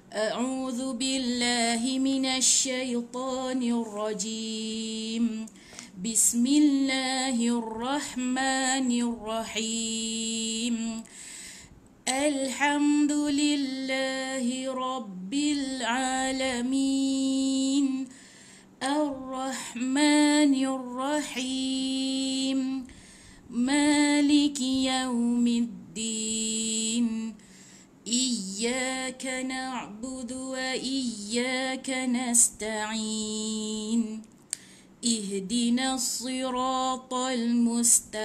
أعوذ بالله من الشيطان الرجيم بسم الله الرحمن الرحيم الحمد لله رب العالمين الرحمن الرحيم مالك يوم الدين إياك نعبد وإياك نستعين اهدنا الصراط المستقيم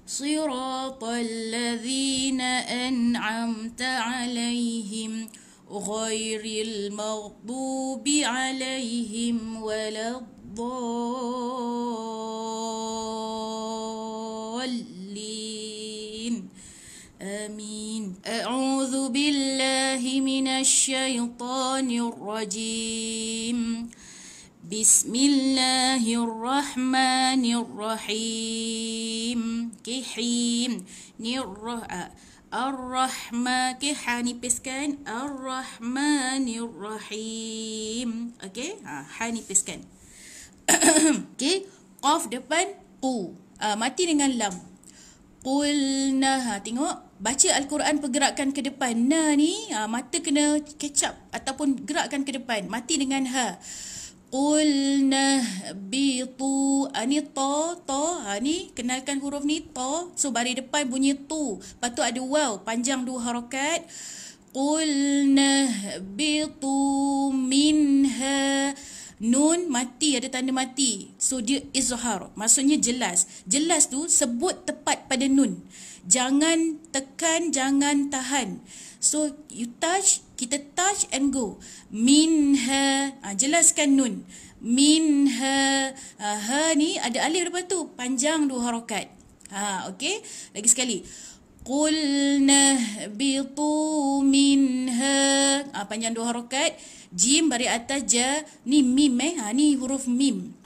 صراط الذين أنعمت عليهم غير المغضوب عليهم ولا الضالين آمين أعوذ بالله من الشيطان الرجيم بسم الله الرحمن الرحيم كحيم الرحمن ha nipiskan Ar-Rahmanir-Rahim. Okey, ha nipiskan. Okey, qaf depan qu. Mati dengan lam. Qulna, tengok baca Al-Quran pergerakan ke depan. Na ni mata kena kecap ataupun gerakkan ke depan. Mati dengan ha. Qulna bitu, ni ta, ni kenalkan huruf ni ta. So baris depan bunyi tu. Lepas tu ada waw, panjang 2 harakat. Qulna bitu minha. Nun mati, ada tanda mati. So dia izhar, maksudnya jelas. Jelas tu sebut tepat pada nun. Jangan tekan, jangan tahan. So you touch, kita touch and go. Minha, jelaskan nun. Minha, ha ni ada alif lepas tu, panjang 2 harakat. Okey, lagi sekali. Qulna bitu minha, panjang 2 harakat. Jim baris atas ja, ni mim ni huruf mim.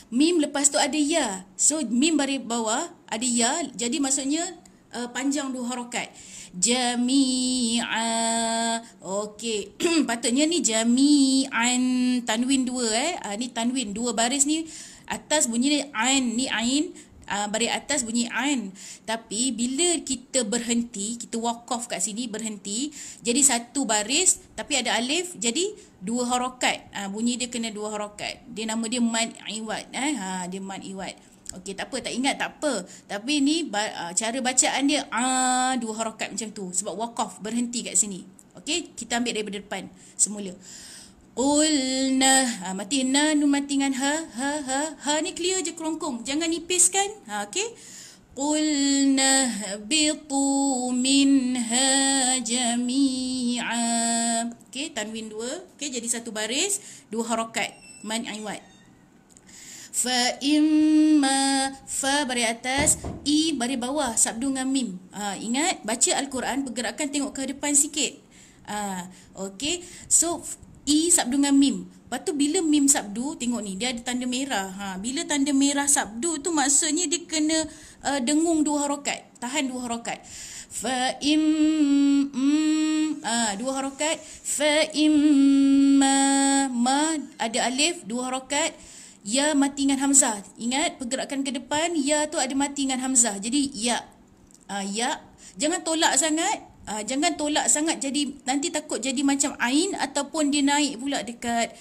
Mim lepas tu ada ya. So mim baris bawah ada ya, jadi maksudnya panjang 2 harakat. Jami'a. Okey. Patutnya ni jami'an, tanwin 2 ni tanwin 2 baris ni atas bunyi ni ain, ni ain. Baris atas bunyi ain. Tapi bila kita berhenti, kita waqaf kat sini berhenti, jadi 1 baris tapi ada alif, jadi 2 harakat. Bunyi dia kena 2 harakat. Dia nama dia mad iwad. Dia mad iwad. Okey, tak apa, tak ingat tak apa. Tapi ni cara bacaan dia 2 harakat macam tu sebab waqaf, berhenti kat sini. Okey, kita ambil daripada depan semula. Qulna, mati na, nun mati dengan ha ni clear je kelongkong, jangan nipiskan. Okey, qulna bitu minha jami'a. Okey, tanwin 2. Okey, jadi 1 baris 2 harakat, man iwad. Fa imma, fa baris atas, i baris bawah, sabdu dengan mim. Ingat baca Al-Quran pergerakan tengok ke depan sikit. Okey, so i sabdu dengan mim. Lepas tu bila mim sabdu, tengok ni dia ada tanda merah. Bila tanda merah sabdu tu maksudnya dia kena dengung 2 harakat, tahan 2 harakat. Fa im 2 harakat. Fa imma, ma ada alif 2 harakat. Ya mati dengan hamzah. Ingat pergerakan ke depan, ya tu ada mati dengan hamzah. Jadi ya. Ya. Jangan tolak sangat. Jangan tolak sangat, jadi nanti takut jadi macam ain ataupun dia naik pula dekat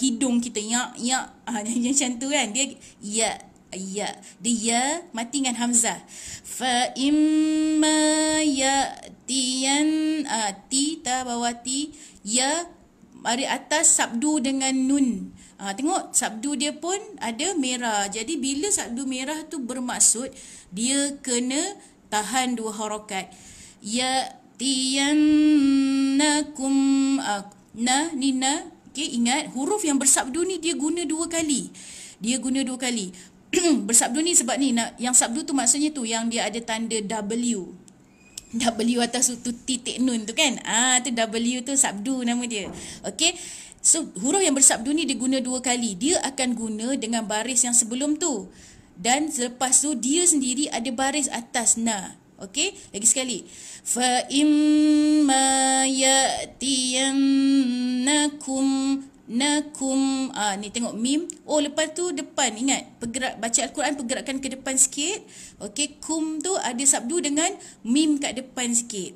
hidung kita. Ya. Macam tu kan. Dia ya. Ya. Dia ya mati dengan hamzah. Fa imma ya'tiyan, ti ta bawah ti, ya baris atas sabdu dengan nun. Tengok sabdu dia pun ada merah. Jadi bila sabdu merah tu bermaksud dia kena tahan 2 harakat. Ya'tiyannakum, ni na. Okey, ingat huruf yang bersabdu ni dia guna 2 kali. Bersabdu ni sebab ni yang sabdu tu maksudnya tu yang dia ada tanda W. W atas tu titik nun tu kan. Tu W tu sabdu nama dia. Okey. So huruf yang bersabdu ni dia guna 2 kali. Dia akan guna dengan baris yang sebelum tu. Dan selepas tu dia sendiri ada baris atas na. Okey, lagi sekali. Fa imma ya'tiyannakum nakum. Ni tengok mim. Oh, lepas tu depan. Ingat, baca Al-Quran pergerakan ke depan sikit. Okey, kum tu ada sabdu dengan mim kat depan sikit.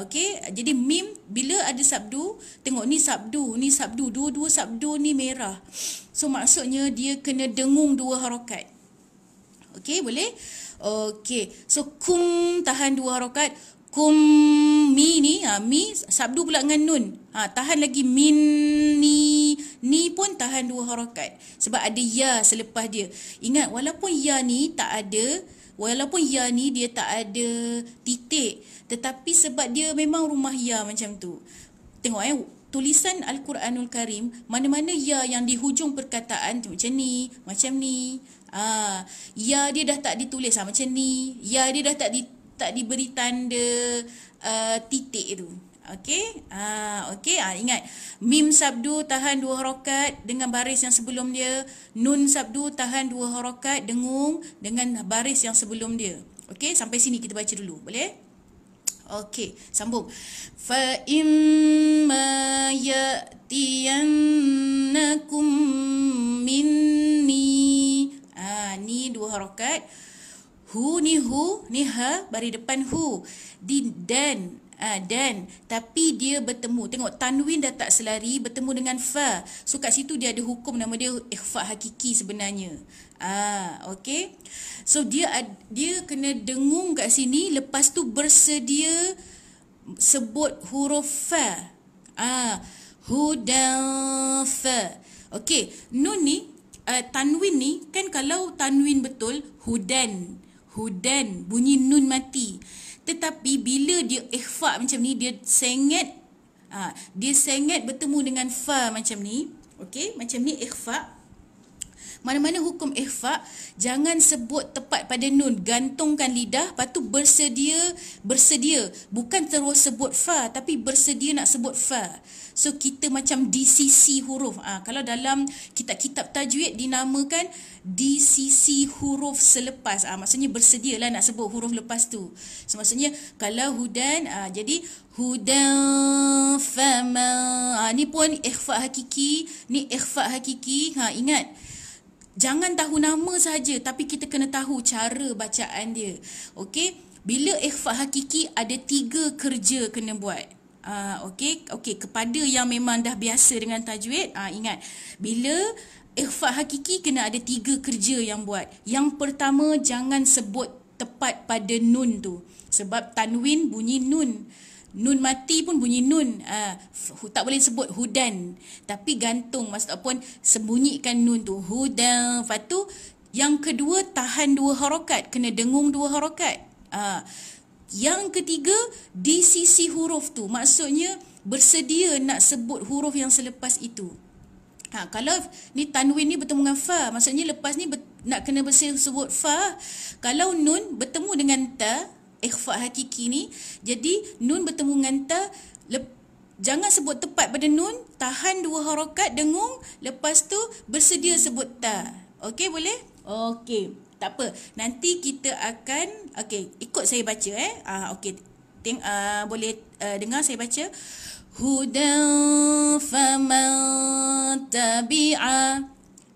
Okey, jadi mim bila ada sabdu, tengok ni sabdu, dua-dua sabdu ni merah. So maksudnya dia kena dengung 2 harakat. Okey, boleh? Okey. So kum tahan 2 harakat. Kum mi ni, mi sabdu pula dengan nun. Tahan lagi min ni pun tahan 2 harakat. Sebab ada ya selepas dia. Ingat, walaupun ya ni dia tak ada titik, tetapi sebab dia memang rumah ya macam tu. Tengok tulisan Al-Quranul Karim, mana-mana ya yang di hujung perkataan macam ni. Ya dia dah tak ditulis macam ni. Ya dia dah tak diberi tanda titik tu. Okey. Ingat, mim sabdu tahan 2 harakat dengan baris yang sebelum dia. Nun sabdu tahan 2 harakat dengung dengan baris yang sebelum dia. Okey, sampai sini kita baca dulu. Boleh? Okey, sambung. Fa imma ya'tiyannakum minni. Ni 2 harakat. Hu ni ha, baris depan hu. Dan tapi dia bertemu. Tengok, tanwin dah tak selari, bertemu dengan fa. So kat situ dia ada hukum, nama dia ikhfa hakiki sebenarnya. Okey. So dia kena dengung kat sini, lepas tu bersedia sebut huruf fa. Hudan fa. Okey, nun ni tanwin ni kan, kalau tanwin betul hudan bunyi nun mati. Tetapi bila dia ikhfa macam ni, dia sengat bertemu dengan fa macam ni. Okey, macam ni ikhfa. Mana-mana hukum ikhfa, jangan sebut tepat pada nun, gantungkan lidah, lepas tu bersedia, bukan terus sebut fa, tapi bersedia nak sebut fa. So kita macam di sisi huruf. Kalau dalam kitab-kitab tajwid dinamakan di sisi huruf selepas. Maksudnya bersedialah nak sebut huruf lepas tu. So maksudnya kalau hudan, jadi hudan fama. Ni pun ikhfa hakiki, Ingat, jangan tahu nama saja, tapi kita kena tahu cara bacaan dia. Okey, bila ikhfa hakiki ada 3 kerja kena buat. Okey, kepada yang memang dah biasa dengan tajwid, ingat, bila ikhfa hakiki kena ada 3 kerja yang buat. Yang pertama, jangan sebut tepat pada nun tu. Sebab tanwin bunyi nun. Nun mati pun bunyi nun. Tak boleh sebut hudan, tapi gantung, maksud pun sembunyikan nun tu. Hudan. Lepas tu yang kedua, tahan 2 harakat, kena dengung 2 harakat. Yang ketiga, di sisi huruf tu, maksudnya bersedia nak sebut huruf yang selepas itu. Kalau ni tanwin ni bertemu dengan fa, maksudnya lepas ni nak kena bersedia sebut fa. Kalau nun bertemu dengan ta, ikhfa hakiki ni, jadi nun bertemu dengan ta, jangan sebut tepat pada nun, tahan 2 harakat, dengung, lepas tu bersedia sebut ta. Okey, boleh? Okey, tak apa. Nanti kita akan, ikut saya baca okey. Boleh dengar saya baca. Hudan faman tabi'a.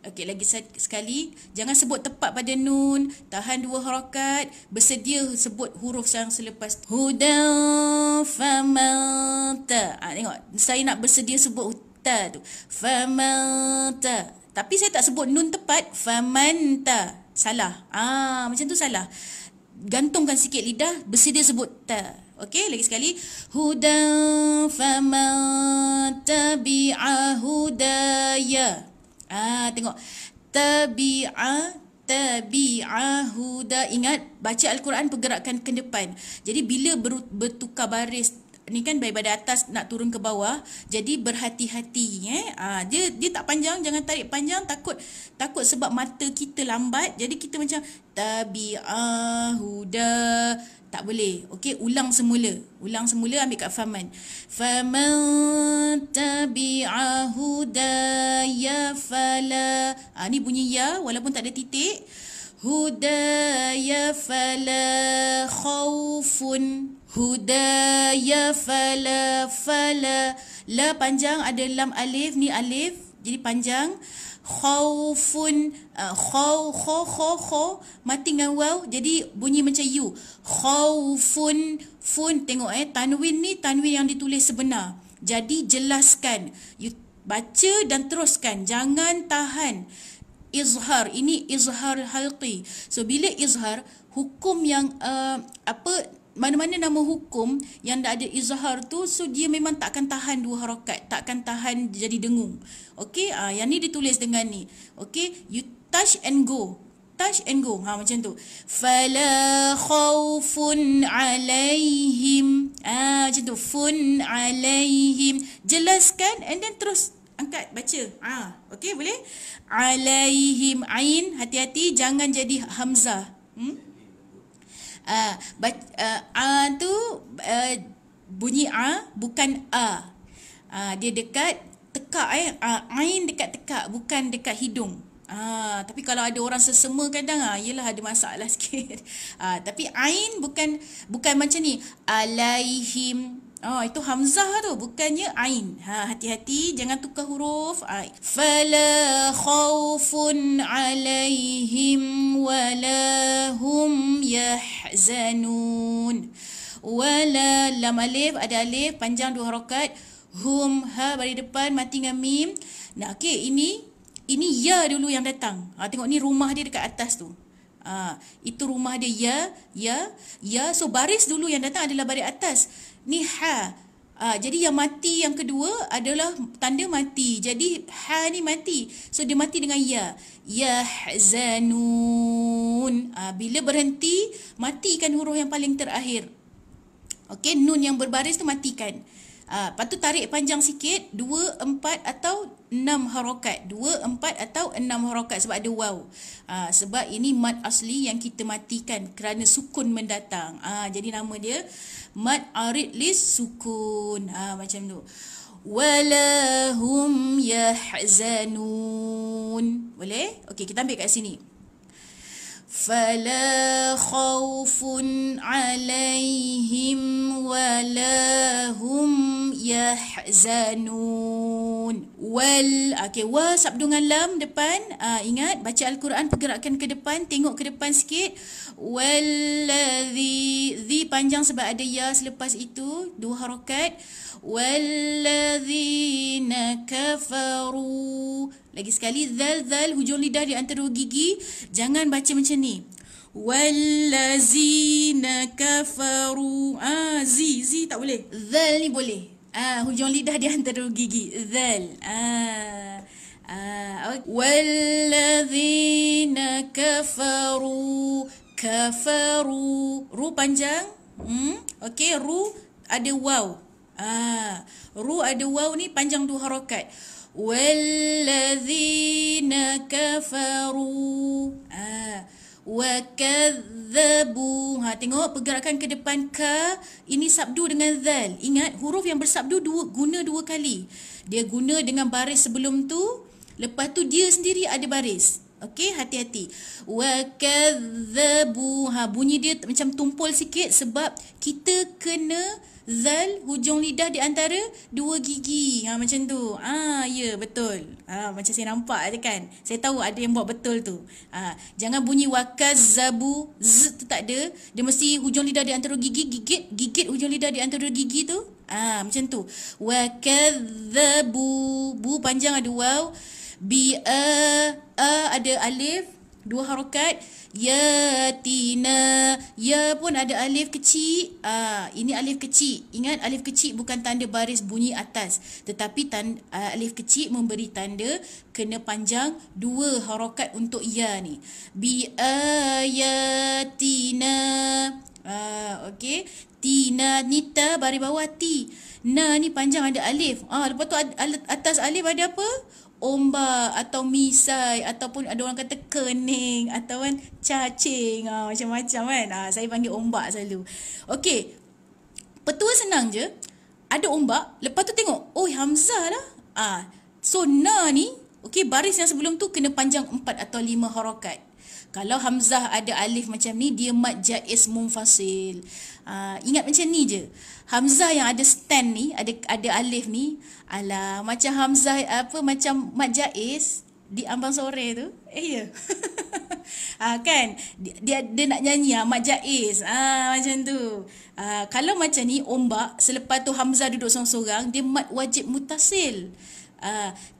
Okey, lagi sekali, jangan sebut tepat pada nun, tahan 2 harakat, bersedia sebut huruf yang selepas. Hudan famanta. Tengok, saya nak bersedia sebut ta tu. Famanta. Tapi saya tak sebut nun tepat, famanta. Salah. Macam tu salah. Gantungkan sikit lidah, bersedia sebut ta. Okey, lagi sekali. Hudan famanta bi'a hudaya. Tengok, tabi'a huda. Ingat, baca Al-Quran pergerakan ke depan. Jadi bila bertukar baris, ni kan daripada atas nak turun ke bawah, jadi berhati-hati. Dia tak panjang, jangan tarik panjang, takut sebab mata kita lambat, jadi kita macam tabi'a huda. Tak boleh. Okey, ulang semula, ambil kat faman. Faman tabi'a hudaya fala. Ni bunyi ya walaupun tak ada titik. Hudaya fala khawfun. Hudaya fala. La panjang, ada lam alif, ni alif jadi panjang. Khawfun, khaw mati dengan waw jadi bunyi macam u. Khawfun, fun, tengok tanwin ni tanwin yang ditulis sebenar. Jadi jelaskan, you baca dan teruskan, jangan tahan. Izhar, ini izhar halqi. So bila izhar, hukum yang mana-mana nama hukum yang dah ada izhar tu, so dia memang tak akan tahan dua harakat, tak akan tahan jadi dengung. Okey, yang ni ditulis dengan ni. Okey, you touch and go. Touch and go. Macam tu. Fala khawfun alaihim. Macam tu. Fun alaihim. Jelaskan and then terus angkat baca. Okey, boleh? Alaihim, ain, hati-hati jangan jadi hamzah. Tu bunyi bukan a. Dia dekat tekak ain dekat tekak, bukan dekat hidung. Tapi kalau ada orang sesema kadang yelah ada masalah sikit. Tapi ain bukan macam ni. Alaihim. Itu hamzah tu, bukannya ain. Hati-hati jangan tukar huruf. Fala khawfun alaihim wala hum yahzanun. Wala, lam alif, ada alif panjang dua harakat. Hum, ha bagi depan mati dengan mim. Nah, okey, ini ya dulu yang datang. Tengok ni rumah dia dekat atas tu. Itu rumah dia, ya. So baris dulu yang datang adalah baris atas. Ni ha. Jadi yang mati yang kedua adalah tanda mati. Jadi ha ni mati. So dia mati dengan ya. Yahzanun. Bila berhenti, matikan huruf yang paling terakhir. Okey, nun yang berbaris tu matikan. Lepas tu tarik panjang sikit, 2, 4 atau 6 harakat. 2, 4 atau 6 harakat sebab ada waw. Sebab ini mad asli yang kita matikan kerana sukun mendatang. Jadi nama dia mad arid lis sukun. Macam tu. Walahum yahzanun. Boleh? Okey, kita ambil kat sini. Fala khawfun alaihim wala hum yahzanun. Wa sabdu dengan lam depan. Ingat baca Al-Quran, pergerakan ke depan, tengok ke depan sikit. Walladhi, zi panjang sebab ada ya selepas itu, dua harakat. Walladzina kafaru. Lagi sekali, zal, hujung lidah di antara gigi. Jangan baca macam ni. Wallazina kafaru. Zi tak boleh. Zal ni boleh. Hujung lidah di antara gigi. Zal. Walladzina kafaru. Ru panjang. Okey, ru ada waw. Ru ada waw ni panjang dua harakat. Walladzina kafaru. Wa kadzabu. Tengok pergerakan ke depan ka. Ini sabdu dengan zal. Ingat huruf yang bersabdu guna dua kali. Dia guna dengan baris sebelum tu, lepas tu dia sendiri ada baris. Okey, hati-hati. Wa kadzabu. Bunyi dia macam tumpul sikit sebab kita kena zal hujung lidah di antara dua gigi. Macam tu. Ya, betul. Macam saya nampak je kan. Saya tahu ada yang buat betul tu. Jangan bunyi wakazzabu. Z tu tak ada. Dia mesti hujung lidah di antara gigi. Gigit hujung lidah di antara gigi tu. Macam tu. Wakazzabu. Bu panjang ada waw. Ada alif, dua harakat. Yatina. Ya pun ada alif kecil. Ini alif kecil. Ingat, alif kecil bukan tanda baris bunyi atas, tetapi alif kecil memberi tanda kena panjang dua harakat untuk ya ni. Biayatina. Okey. Tina, nita baris bawah ti. Na ni panjang ada alif. Lepas tu atas alif ada apa? Ombak atau misai, ataupun ada orang kata kening, atau kan cacing, macam-macam kan. Saya panggil ombak selalu. Okey, petua senang je. Ada ombak, lepas tu tengok, oh hamzah lah. So na ni, okey, baris yang sebelum tu kena panjang 4 atau 5 harakat. Kalau hamzah ada alif macam ni, dia mad jaiz munfasil. Ingat macam ni je. Hamzah yang ada stand ni, ada alif ni, alah macam hamzah macam mad jaiz di Ambang Sore tu. Ya. Kan dia nak nyanyi mad jaiz macam tu. Kalau macam ni ombak, selepas tu hamzah duduk seorang-seorang, dia mad wajib mutasil.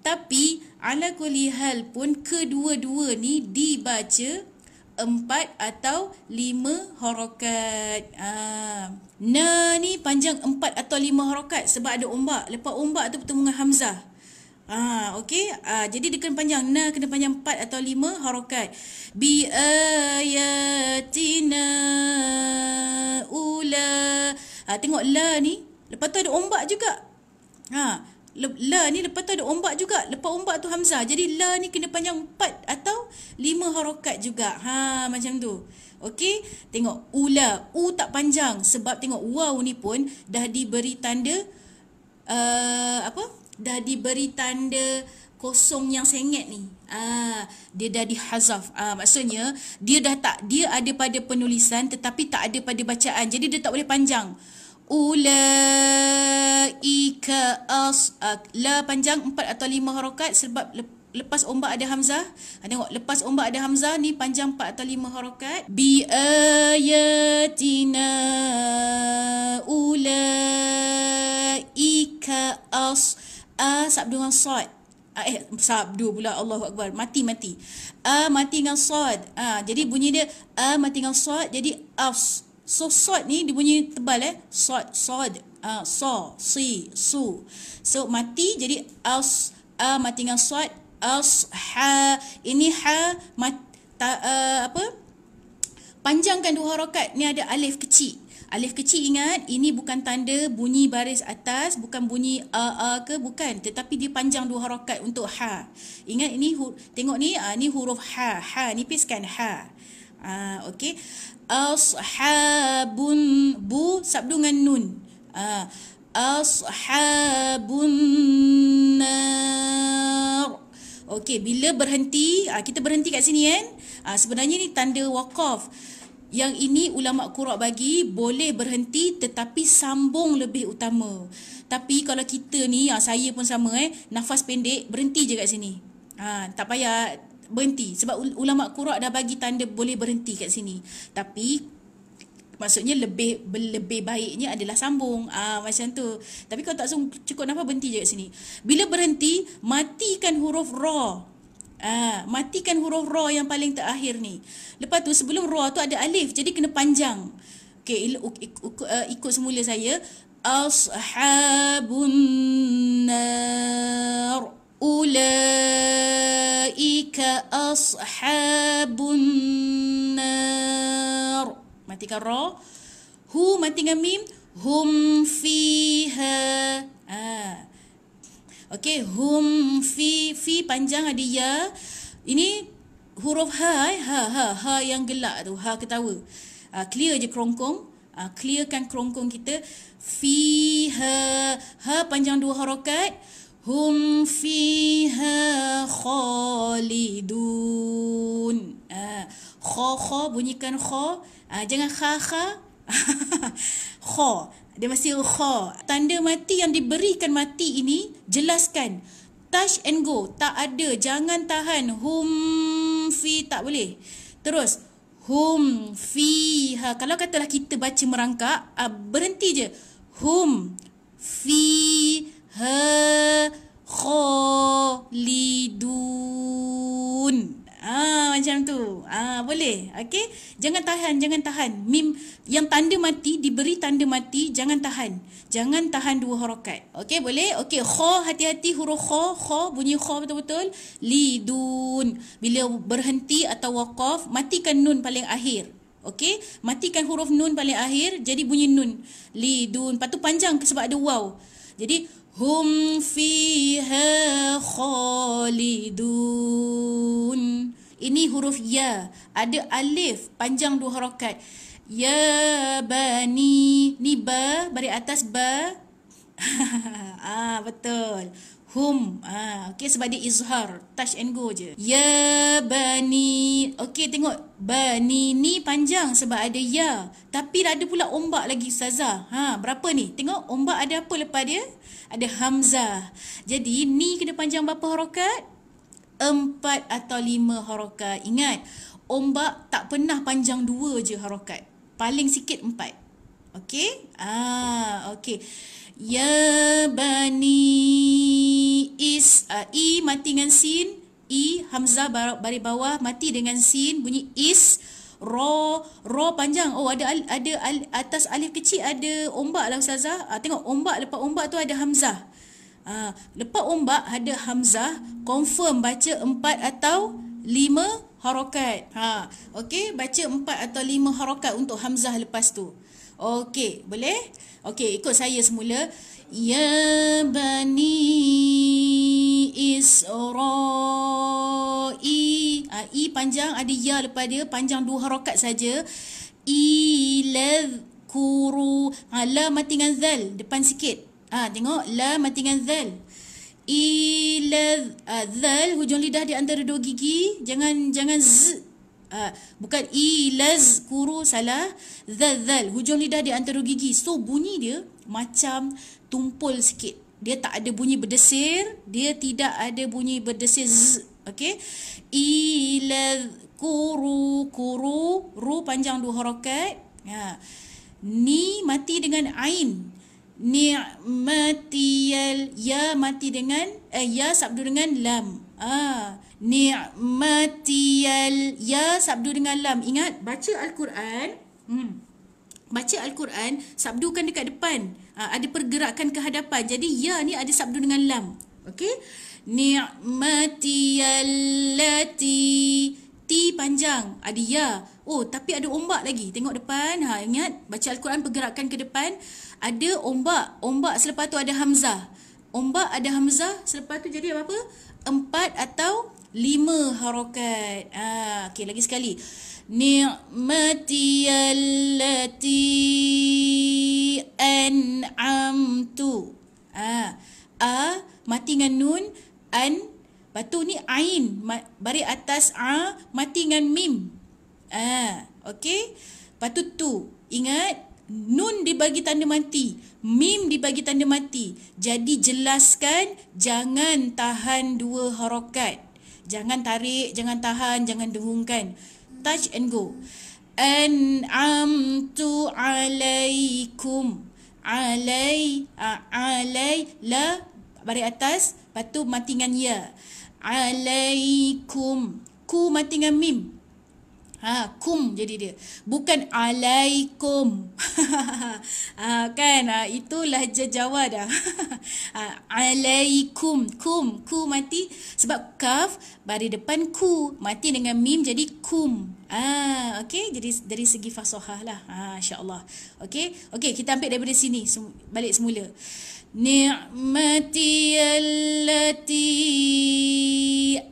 Tapi ala kulli hal pun kedua-dua ni dibaca 4 atau 5 harakat. Na ni panjang 4 atau 5 harakat sebab ada ombak. Lepas ombak tu bertemu dengan hamzah. Okey. Jadi dia kena panjang. Na kena panjang 4 atau 5 harakat. Bi ayatina ula. Tengok la ni. Lepas tu ada ombak juga. La ni lepas tu ada ombak juga. Lepas ombak tu hamzah. Jadi la ni kena panjang 4 atau 5 harakat juga. Macam tu. Okey. Tengok ula. U tak panjang. Sebab tengok waw ni pun dah diberi tanda dah diberi tanda kosong yang sengit ni. Dia dah dihazaf. Maksudnya dia ada pada penulisan tetapi tak ada pada bacaan. Jadi dia tak boleh panjang. Ulaika la panjang 4 atau 5 harakat sebab lepas ombak ada hamzah. Tengok lepas ombak ada hamzah ni panjang 4 atau 5 harakat. Bi ayatina ulaika sabdu dengan sad. Sabdu pula, Allahu Akbar. Mati. Mati dengan sad. Jadi bunyi dia mati dengan sad. Jadi So sad ni dia bunyi tebal sad. So si su. So mati jadi mati dengan sad. Ini panjangkan 2 harakat. Ni ada alif kecil. Alif kecil, ingat, ini bukan tanda bunyi baris atas, bukan bunyi ke, bukan, tetapi dia panjang 2 harakat untuk ha. Ingat ini tengok ni, ni huruf ha. Nipiskan ha. Okey. Ashabun bu sabdu dengan nun. Ashabun nar. Okey, bila berhenti, kita berhenti kat sini kan. Sebenarnya ni tanda waqaf. Yang ini ulama qura bagi boleh berhenti tetapi sambung lebih utama. Tapi kalau kita ni, saya pun sama nafas pendek, berhenti je kat sini. Tak payah berhenti sebab ulama qura dah bagi tanda boleh berhenti kat sini. Tapi maksudnya lebih baiknya adalah sambung. Macam tu. Tapi kalau tak cukup nafas, berhenti je kat sini. Bila berhenti, matikan huruf ra. Matikan huruf ra yang paling terakhir ni. Lepas tu sebelum ra tu ada alif, jadi kena panjang. Okey, ikut semula saya. Ashabun nar ulaika ashabun nar. Matikan ra. Hu mati dengan mim. Hum fiha. Okey, hum fi panjang ada ya. Ini huruf ha yang gelak tu, ha ketawa. Clear je kerongkong. Clearkan kerongkong kita. Fiha, ha panjang 2 harakat. Hum fiha khalidun. Kha bunyikan kha. Jangan kha. Kha. Dia masih kha. Tanda mati yang diberikan mati ini, jelaskan. Touch and go. Tak ada. Jangan tahan. Hum fi. Tak boleh. Terus. Hum fiha. Kalau katalah kita baca merangkak, berhenti je. Hum fiha khalidun. Macam tu. Boleh. Okey. Jangan tahan. Mim yang tanda mati, diberi tanda mati, jangan tahan. Jangan tahan 2 harakat. Okey, boleh? Okey, kha, hati-hati huruf kha, bunyi kha betul-betul. Lidun. Bila berhenti atau waqaf, matikan nun paling akhir. Okey, matikan huruf nun paling akhir, jadi bunyi nun. Lidun. Lepas tu panjang sebab ada waw. Jadi hum fiha khalidun. Ini huruf ya. Ada alif panjang 2 harakat. Ya bani. Ni ba, baris atas ba. Betul. Hum. Okey, sebab dia izhar. Touch and go je. Ya bani. Okey, tengok. Bani ni panjang sebab ada ya. Tapi ada pula ombak lagi Ustazah. Berapa ni? Tengok ombak ada apa lepas dia? Ada hamzah. Jadi ni kena panjang berapa harakat? 4 atau 5 harakat. Ingat, ombak tak pernah panjang 2 je harakat. Paling sikit 4. Okey? Okey. Ya bani i mati dengan sin, i hamzah baris bawah mati dengan sin, bunyi is. Ro panjang. Ada atas alif kecil ada ombak lah Ustazah. Tengok ombak, lepas ombak tu ada hamzah. Lepas ombak ada hamzah, confirm baca 4 atau 5 harakat. Okey, baca 4 atau 5 harakat untuk hamzah lepas tu. Okey, boleh? Okey, ikut saya semula. Ya bani Isra'i. I panjang, ada ya lepas dia, panjang 2 harakat saja. Iladhkuru. La mati dengan zal, depan sikit. Tengok, la mati dengan zal. Zal, hujung lidah di antara 2 gigi. Jangan z. Bukan ilazkuru, salah. Zal, hujung lidah di antara 2 gigi. So bunyi dia macam tumpul sikit. Dia tak ada bunyi berdesir, dia tidak ada bunyi berdesir z. Okey. Ilazkuru, ru panjang 2 harakat. Ni mati dengan ain. Ni'matiyal, ya mati dengan ya sabdu dengan lam. Ni'matiyal, ya sabdu dengan lam. Ingat, baca Al-Quran. Baca Al-Quran, sabdukan dekat depan. Ada pergerakan ke hadapan. Jadi ya ni ada sabdu dengan lam. Okey? Ni'matiyallati, ti panjang, ada ya. Tapi ada ombak lagi. Tengok depan. Ingat, baca Al-Quran pergerakan ke depan. Ada ombak. Ombak selepas tu ada hamzah. Ombak ada hamzah, selepas tu jadi apa? 4 atau 5 harakat. Okey, lagi sekali. Ni'matiyallati an'amtu. Mati dengan nun. Lepas tu ni ain, baris atas mati dengan mim. Okey. Lepas tu. Ingat, nun dibagi tanda mati, mim dibagi tanda mati. Jadi jelaskan, jangan tahan 2 harakat. Jangan tarik, jangan tahan, jangan dengungkan. Touch and go. An'amtu alaikum. Alai la baris atas, lepas tu mati dengan ya. Alaikum. Ku mati dengan mim. Kum jadi dia. Bukan alaikum. Kan? Itu lahja Jawa dah. Alaikum. Ku mati sebab kaf baris depan ku. Mati dengan mim jadi kum. Okey, jadi dari segi fasahah lah. Insya-Allah. Okey, kita ambil daripada sini, balik semula. Ni'mati allati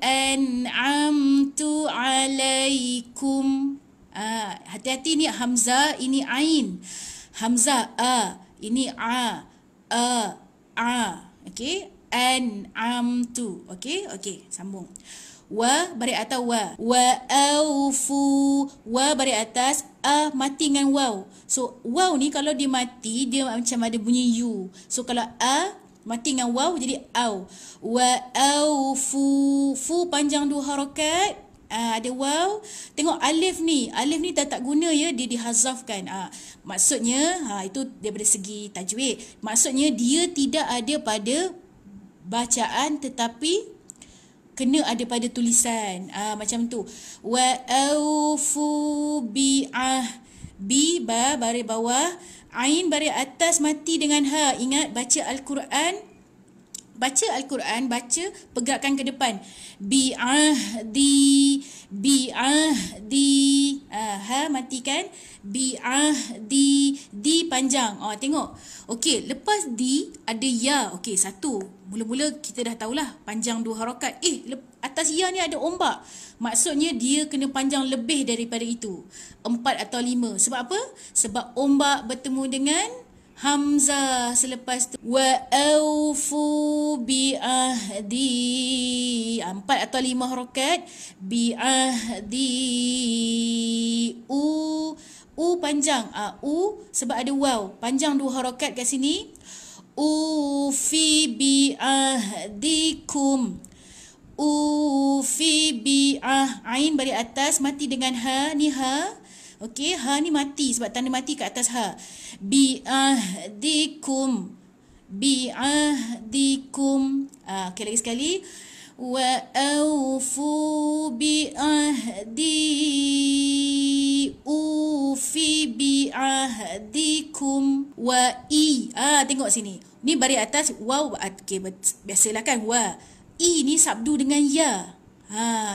an'amtu alaikum. Hati-hati ni hamzah, ini ain. Hamzah ini okey, an'amtu. Okey, sambung. Wa baris atas wa aufu, wa baris atas mati dengan waw. So waw ni kalau dia mati, dia macam ada bunyi u. So kalau mati dengan waw jadi au. Wa aufu, fu panjang 2 harakat. Ada waw. Tengok alif ni dah tak guna ya, dia dihazafkan. Maksudnya itu daripada segi tajwid. Maksudnya dia tidak ada pada bacaan tetapi kena ada pada tulisan. Macam tu. Wa aufu bi ba baris bawah, ain baris atas mati dengan ha. Ingat, baca Al-Quran, baca pergerakan ke depan. Bi'ahdi. Ha matikan. Bi'ahdi, di panjang. Tengok. Okey, lepas di ada ya. Okey, satu. Mula-mula kita dah tahulah panjang 2 harakat. Atas ya ni ada ombak. Maksudnya dia kena panjang lebih daripada itu. 4 atau 5. Sebab apa? Sebab ombak bertemu dengan Hamzah selepas tu. Wa aufu bi ahdi. 4 atau 5 harakat. Bi ahdi. U panjang. U sebab ada waw. Panjang 2 harakat kat sini. Ufi bi ahdikum. Ufi bi ain balik atas, mati dengan ha. Ni ha. Okey, ha ni mati sebab tanda mati kat atas ha. Bi ahdikum. Bi ahdikum. Okey, lagi sekali. Wa aufu bi ahdi. Ufi bi ahdikum. Wa i. Tengok sini. Ni baris atas waw. Okey, biasalah kan wa. I ni sabdu dengan ya.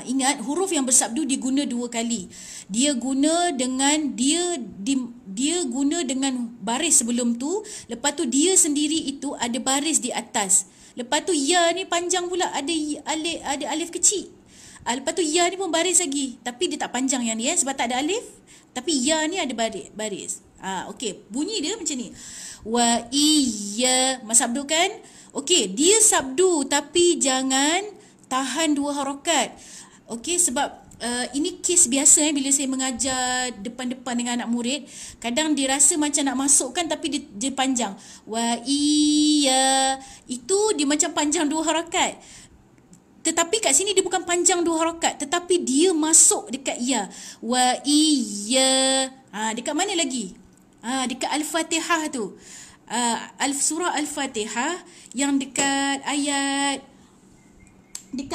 Ingat huruf yang bersabdu diguna 2 kali. Dia guna dengan dia guna dengan baris sebelum tu, lepas tu dia sendiri itu ada baris di atas. Lepas tu ya ni panjang pula, ada alif kecil. Lepas tu ya ni pun baris lagi, tapi dia tak panjang yang ni sebab tak ada alif. Tapi ya ni ada baris. Okey, bunyi dia macam ni. Wa iya, sabdu kan? Okey, dia sabdu tapi jangan tahan 2 harakat. Okey, sebab ini kes biasa bila saya mengajar depan-depan dengan anak murid. Kadang dia rasa macam nak masukkan tapi dia panjang. Wa iya, itu dia macam panjang 2 harakat. Tetapi kat sini dia bukan panjang 2 harakat, tetapi dia masuk dekat ya. Wa iya. Dekat mana lagi? Dekat Al-Fatihah tu. Surah Al-Fatihah yang dekat ayat 5.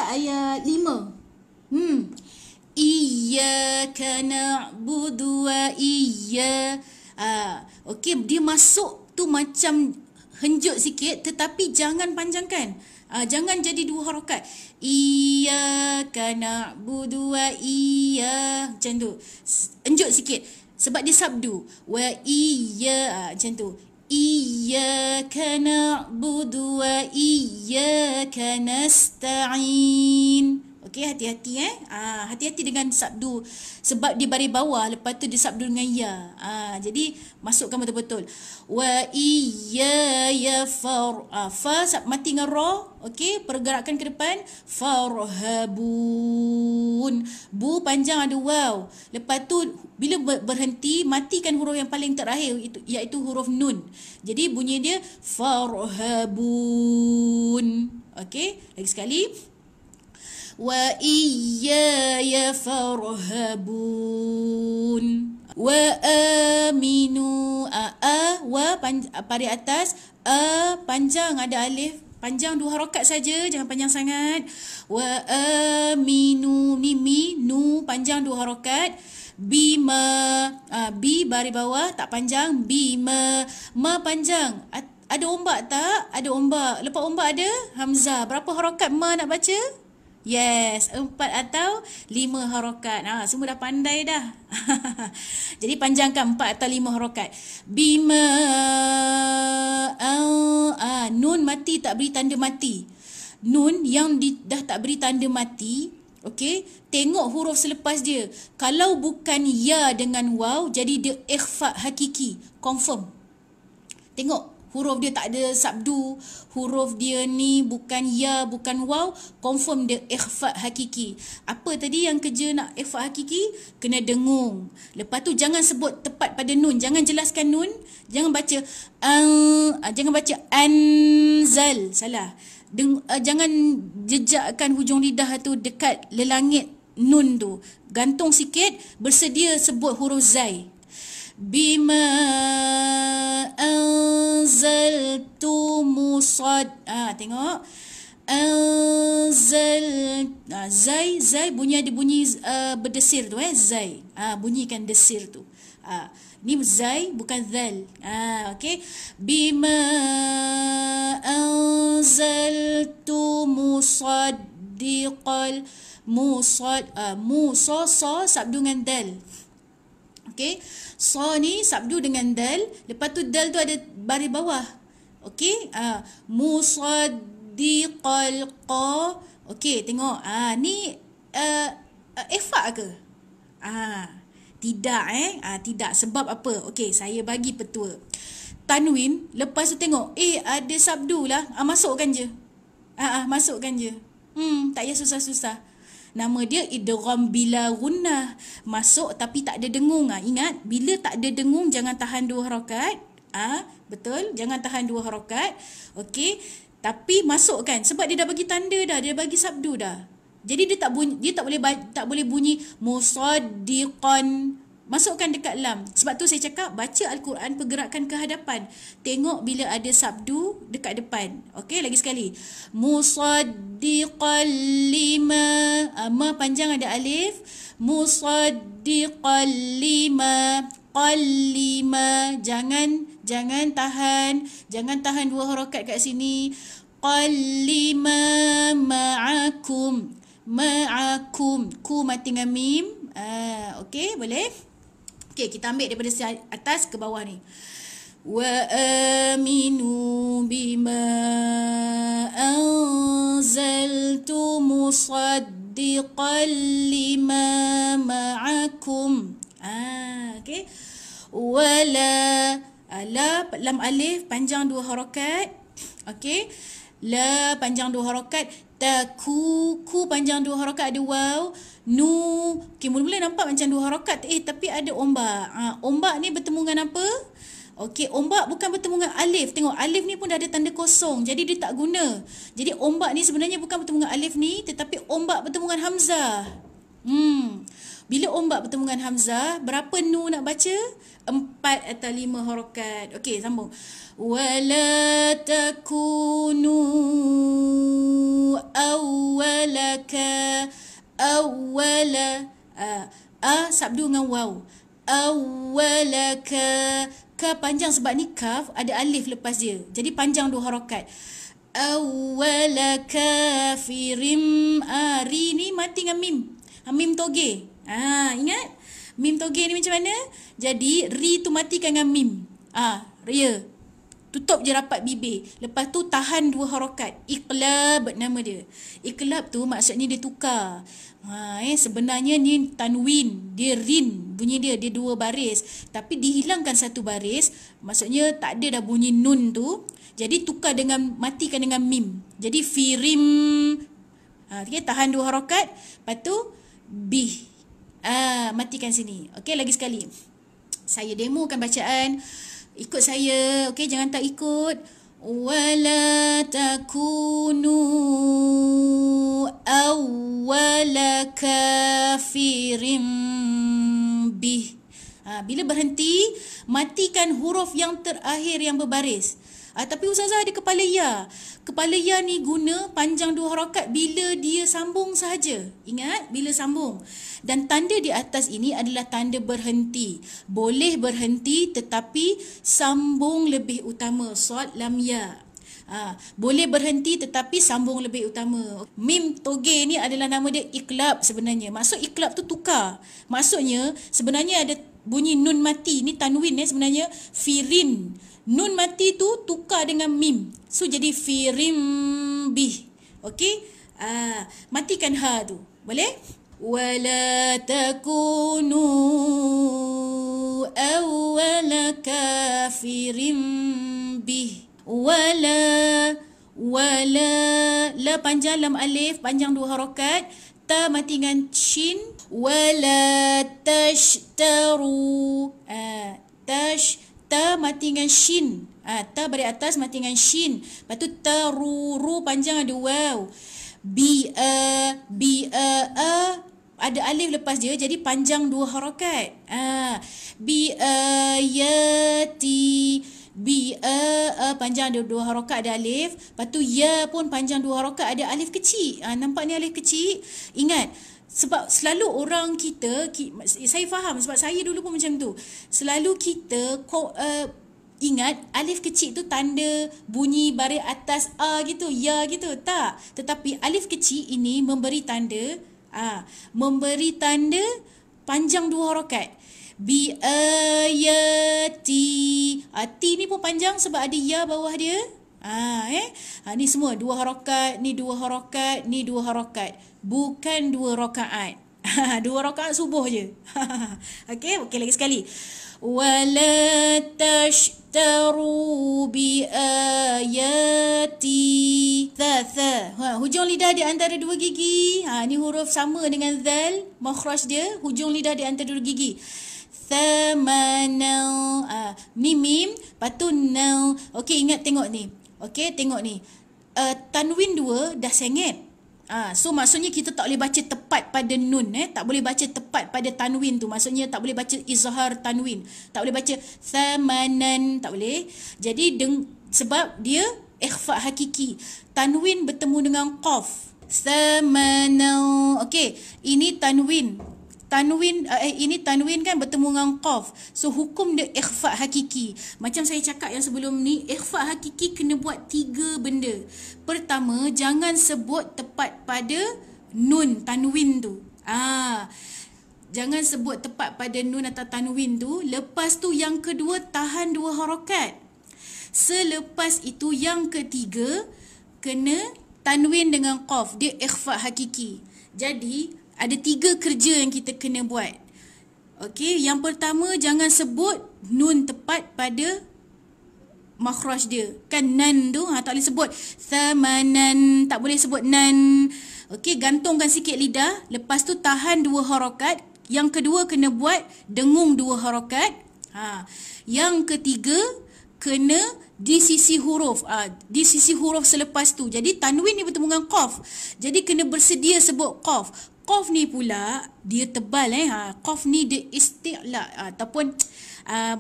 Iyyaka na'budu wa okey, dia masuk tu macam henjut sikit, tetapi jangan panjangkan. Jangan jadi 2 harakat. Iyyaka na'budu wa macam tu. Henjut sikit sebab dia sabdu. Wa macam tu. Iyyaka na'budu wa iyyaka nasta'in. Okey, hati-hati hati-hati dengan sabdu sebab di baris bawah, lepas tu disabdu dengan ya. Jadi masukkan betul-betul. Wa iyaya fa mati dengan ra. Okey, pergerakan ke depan. Farhabun. Bu panjang ada waw. Lepas tu bila berhenti, matikan huruf yang paling terakhir iaitu huruf nun. Jadi bunyi dia farhabun. Okey, lagi sekali. Wa iyaya farhabun. Wa aminu. Wa pada atas. Panjang ada alif. Panjang 2 harakat saja, jangan panjang sangat. Wa aminu. Ni mi. Nu panjang 2 harakat. Bima. Bi baris bawah tak panjang. Bima. Ma panjang. Ada ombak tak? Ada ombak. Lepas ombak ada hamzah. Berapa harakat ma nak baca? Yes, 4 atau 5 harakat. Semua dah pandai dah. Jadi panjangkan 4 atau 5 harakat. Bima. Nun mati tak beri tanda mati. Nun yang dah tak beri tanda mati. Okey, tengok huruf selepas dia. Kalau bukan ya dengan waw, jadi dia ikhfa hakiki. Confirm. Tengok. Huruf dia tak ada sabdu, huruf dia ni bukan ya, bukan waw, confirm dia ikhfa hakiki. Apa tadi yang kerja nak ikhfa hakiki? Kena dengung. Lepas tu jangan sebut tepat pada nun, jangan jelaskan nun, jangan baca jangan baca anzal, salah. Jangan jejakkan hujung lidah tu dekat lelangit nun tu. Gantung sikit, bersedia sebut huruf zai. Bima anzaltu musad. Tengok. Anzal. Zai bunyi ada bunyi berdesir tu zai. Bunyikan desir tu. Ni zai bukan zal. Okey. Bima anzaltu musaddiqal musa sabdu dengan dal. Okey. So ni sabdu dengan dal. Lepas tu dal tu ada baris bawah. Okey. Musaddiqal qa. Okey, tengok. Ni ikhfa ke? Tidak Tidak. Sebab apa? Okey, saya bagi petua. tanwin, lepas tu tengok, ada sabdu lah, masukkan je. Masukkan je. Tak payah susah-susah. Nama dia idgham bila gunnah. Masuk tapi tak ada dengung. Ingat, bila tak ada dengung jangan tahan 2 harakat. Betul, jangan tahan 2 harakat. Okey, tapi masukkan sebab dia dah bagi tanda dah, dia bagi sabdu dah. Jadi dia tak boleh bunyi musaddiqan. Masukkan dekat lam. Sebab tu saya cakap baca Al-Quran pergerakan ke hadapan. Tengok bila ada sabdu dekat depan. Okey, lagi sekali. Musaddiqal lima. Ma panjang ada alif. Musaddiqal lima. Qallima. Jangan tahan 2 harakat kat sini. Qallima ma'akum. Ma'akum. Ku mati dengan mim. Okey, boleh? Okey, kita ambil daripada atas ke bawah ni. Wa aminu bima anzaltu musaddiqan lima ma'akum. Okey. Wala lam alif panjang 2 harakat. Okey. La panjang 2 harakat. Ku panjang 2 harakat, ada waw. Nu. Okey, mula-mula nampak macam 2 harakat, tapi ada ombak. Ombak ni bertemu dengan apa? Okey, ombak bukan bertemu dengan alif. Tengok, alif ni pun dah ada tanda kosong, jadi dia tak guna. Jadi ombak ni sebenarnya bukan bertemu dengan alif ni, tetapi ombak bertemu dengan hamzah. Bila ombak bertemu dengan hamzah, berapa nu nak baca? 4 atau 5 harakat. Okey, sambung. Wala takunu awwalaka. Sabdu dengan waw. Awwalaka. Ka panjang sebab ni kaf ada alif lepas dia. Jadi panjang 2 harakat. Awwalaka firim. Ri ni mati dengan mim. Mim toge. Ingat? Mim toge ni macam mana? Jadi ri tu matikan dengan mim. Ya. Tutup je rapat bibir. Lepas tu tahan 2 harakat. Iqlab nama dia. Iqlab tu maksudnya dia tukar. Sebenarnya ni tanwin. Dia rin. Bunyi dia 2 baris. Tapi dihilangkan 1 baris. Maksudnya tak ada dah bunyi nun tu. Jadi tukar dengan, matikan dengan mim. Jadi firim. Okay, tahan 2 harakat. Lepas tu bih. Matikan sini. Okey, lagi sekali. Saya demokan bacaan. Ikut saya. Okey, jangan tak ikut. Wala takunu awwala kafirim bih. Bila berhenti, matikan huruf yang terakhir yang berbaris. Tapi Ustazah ada kepala ya. Kepala ya ni guna panjang 2 harakat bila dia sambung sahaja. Ingat, bila sambung. Dan tanda di atas ini adalah tanda berhenti. Boleh berhenti tetapi sambung lebih utama. Shad, lam, ya. Boleh berhenti tetapi sambung lebih utama. Mim toge ni adalah nama dia iqlab sebenarnya. Maksud iqlab tu tukar. Maksudnya sebenarnya ada bunyi nun mati. Ni tanwin sebenarnya. Firin. Nun mati tu tukar dengan mim. So jadi firim bih. Okey? Matikan ha tu. Boleh? Wala takunu awwala kafirim bih. Wala la panjang lam alif panjang 2 harakat. Ta mati dengan shin. Wala tashtaru. Ta mati dengan shin. Ta balik atas mati dengan shin. Lepas tu ru panjang ada waw. Ada alif lepas dia, jadi panjang 2 harakat. Biayati. Panjang ada 2 harakat, ada alif. Lepas tu ya pun panjang 2 harakat, ada alif kecil. Nampak ni alif kecil. Ingat, sebab selalu orang kita, saya faham sebab saya dulu pun macam tu. Selalu kita ingat alif kecil tu tanda bunyi baris atas gitu, ya gitu. Tak. Tetapi alif kecil ini memberi tanda panjang 2 harakat. Biayati. Ti ni pun panjang sebab ada ya bawah dia. Ni semua 2 harakat, ni 2 harakat, ni 2 harakat. Bukan 2 rakaat. 2 rakaat subuh je. Okey lagi sekali. wala tashtaru bi ayati. Hujung lidah di antara dua gigi. Ni huruf sama dengan zal, makhraj dia hujung lidah di antara dua gigi. Thamanau. Ni mim, patu nau. Okey, ingat tengok ni. Okey, tengok ni. Tanwin dua dah sengit. So maksudnya kita tak boleh baca tepat pada nun, tak boleh baca tepat pada tanwin tu. Maksudnya tak boleh baca izhar tanwin. Tak boleh baca thamanan, tak boleh. Jadi sebab dia ikhfa hakiki. Tanwin bertemu dengan qaf. Thamanau. Okey, ini tanwin. Ini tanwin kan bertemu dengan qaf. So hukum dia ikhfa hakiki. Macam saya cakap yang sebelum ni, ikhfa hakiki kena buat 3 benda. Pertama, jangan sebut tepat pada nun tanwin tu. Jangan sebut tepat pada nun atau tanwin tu. Lepas tu yang kedua, tahan 2 harakat. Selepas itu yang ketiga, kena tanwin dengan qaf. Dia ikhfa hakiki. Jadi ada 3 kerja yang kita kena buat. Okey, yang pertama, jangan sebut nun tepat pada makhraj dia. Kan nan tu, tak boleh sebut thamanan, tak boleh sebut nan. Okey, gantungkan sikit lidah, lepas tu tahan 2 harakat. Yang kedua kena buat dengung 2 harakat. Yang ketiga kena di sisi huruf. Di sisi huruf selepas tu. Jadi tanwin ni bertemu dengan qaf. Jadi kena bersedia sebut qaf. Qaf ni pula dia tebal Qaf ni dia isti'la ataupun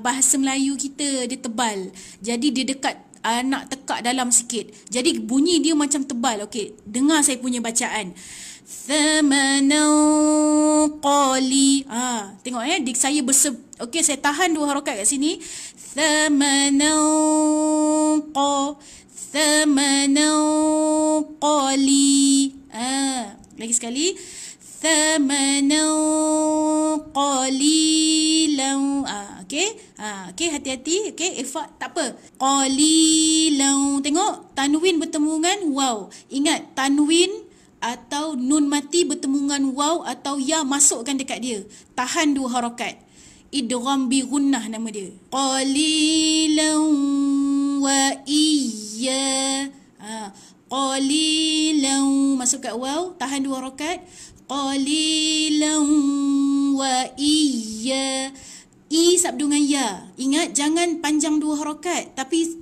bahasa Melayu kita dia tebal. Jadi dia dekat nak tekak dalam sikit. Jadi bunyi dia macam tebal. Okey, dengar saya punya bacaan. Thamanau qali. Tengok saya okey, saya tahan 2 harakat kat sini. Thamanau qali. Lagi sekali. Thamanau qalilan. Okey. Okey, hati-hati. Okey, ikhfa tak apa. Qalilan. Tengok, tanwin bertemu dengan waw. Ingat, tanwin atau nun mati bertemu dengan waw atau ya, masukkan dekat dia. Tahan 2 harakat. Idgham bi gunnah nama dia. Qalilan wa iyya. Qalilan, masuk kat waw, tahan 2 harakat. Qalilan wa iyya. I sabdu dengan ya. Ingat, jangan panjang 2 harakat, tapi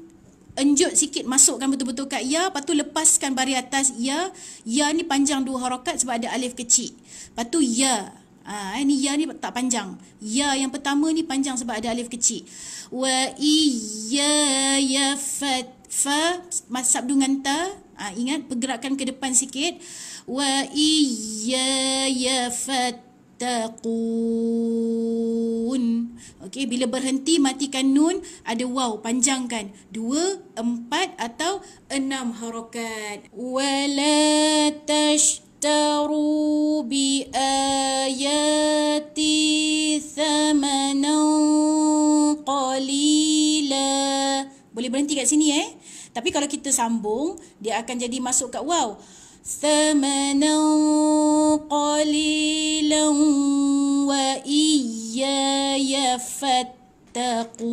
enjut sikit, masukkan betul-betul kat ya. Lepas tu lepaskan baris atas ya. Ya ni panjang 2 harakat sebab ada alif kecil. Lepas tu ya. Ni ya ni tak panjang. Ya yang pertama ni panjang sebab ada alif kecil. Wa iyya ya fa sabdu dengan ta. Ingat, pergerakan ke depan sikit. Wa iyya ya fattaqun. Okey, bila berhenti matikan nun, ada waw, panjangkan 2, 4 atau 6 harakat. Wala tashtaru bi ayati thamanan qalila. Boleh berhenti kat sini Tapi kalau kita sambung, dia akan jadi masuk kat waw. Thamanan qalilan wa iyya fattaqun.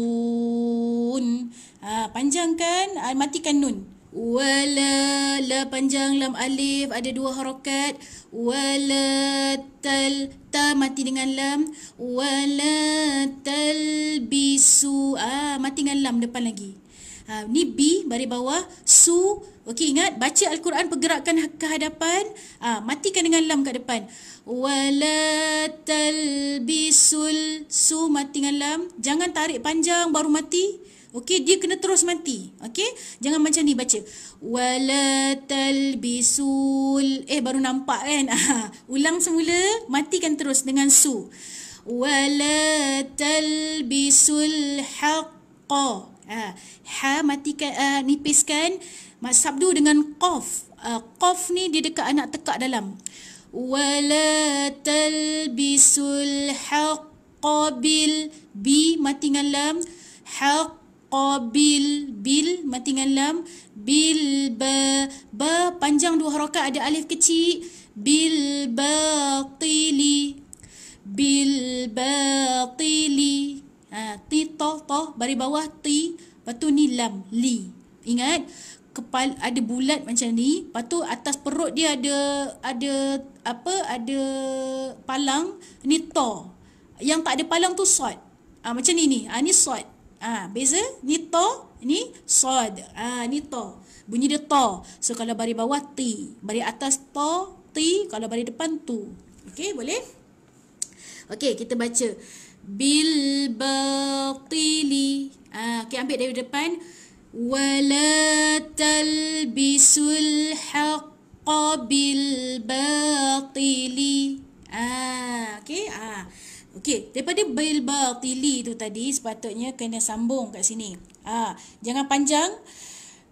Panjangkan, matikan nun. Wala, la panjang, lam alif ada 2 harakat. Wala ta mati dengan lam. Wala talbisu, mati dengan lam depan lagi. Ni B baris bawah, su. Okey, ingat, baca Al-Quran pergerakan ke hadapan, matikan dengan lam kat depan. Wala talbisul, su mati dengan lam. Jangan tarik panjang baru mati. Okey, dia kena terus mati. Okey, jangan macam ni baca. Wala talbisul, baru nampak kan. Ulang semula, matikan terus dengan su. Wala talbisul haqqa. Ha matikan, nipiskan. Sabdu dengan qaf. Qaf ni dia dekat anak tekak dalam. Wala talbisul haqqa bil, bi mati dengan lam. Haqqa bil mati dengan lam. Bil ba panjang 2 harakat ada alif kecil. Bil batili. Ti to, baris bawah ti, lepas tu ni lam, li. Ingat, kepala ada bulat macam ni, lepas tu atas perut dia ada ada palang, ni to. Yang tak ada palang tu sod. Macam ni ni. Ni sod. Beza, ni to, ni sod. Ni to. Bunyi dia to. So kalau baris bawah ti, baris atas to, ti, kalau baris depan tu. Okey, boleh? Okey, kita baca bil batili. Okey, ambil dari depan. Wala talbisul haqqa bil batili. Okey, okey, daripada bil batili tu tadi sepatutnya kena sambung kat sini. Jangan panjang.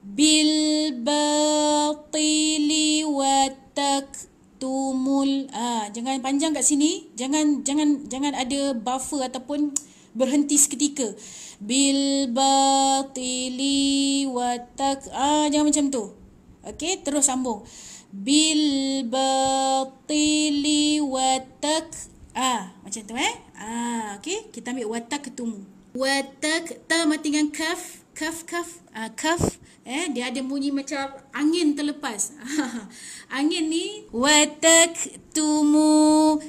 Bil batili wa taktumul. Jangan panjang kat sini. Jangan ada buffer ataupun berhenti seketika. Bil batili wa tak. Jangan macam tu. Okey, terus sambung. Bil batili wa tak. Macam tu okey, kita ambil wa taktumu. Wa tak ta mati dengan kaf. Kaf. Dia ada bunyi macam angin terlepas. Angin ni watak tumu.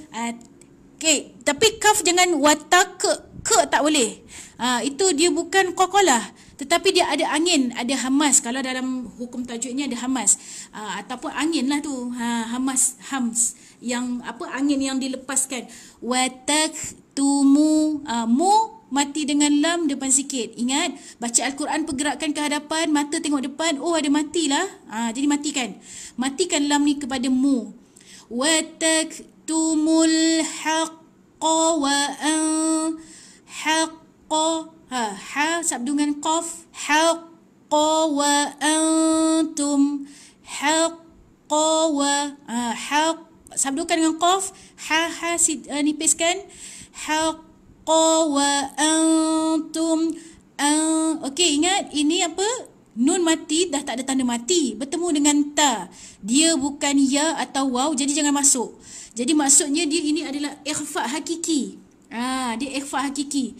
Okey, tapi kaf jangan watak ke tak boleh. Itu dia bukan qalqalah, tetapi dia ada angin, ada hamas. Kalau dalam hukum tajwid ni ada hamas. Ataupun angin lah tu. Hamas, hams. Yang angin yang dilepaskan. Watak tumu. Mu mati dengan lam depan sikit. Ingat, baca Al-Quran pergerakan ke hadapan, mata tengok depan. Oh, ada matilah. Jadi matikan. Matikan lam ni kepada mu. Wa taktumul haqqa wa haqqa. Ha sabdungan qaf. Haqqa wa antum. Haqqa wa haq. Sabdukan dengan qaf. Ha nipiskan. Haqqa wa antum. Okey, ingat ini apa? Nun mati dah tak ada tanda mati, bertemu dengan ta. Dia bukan ya atau waw, jadi jangan masuk. Jadi maksudnya dia ini adalah ikhfa hakiki. Dia ikhfa hakiki.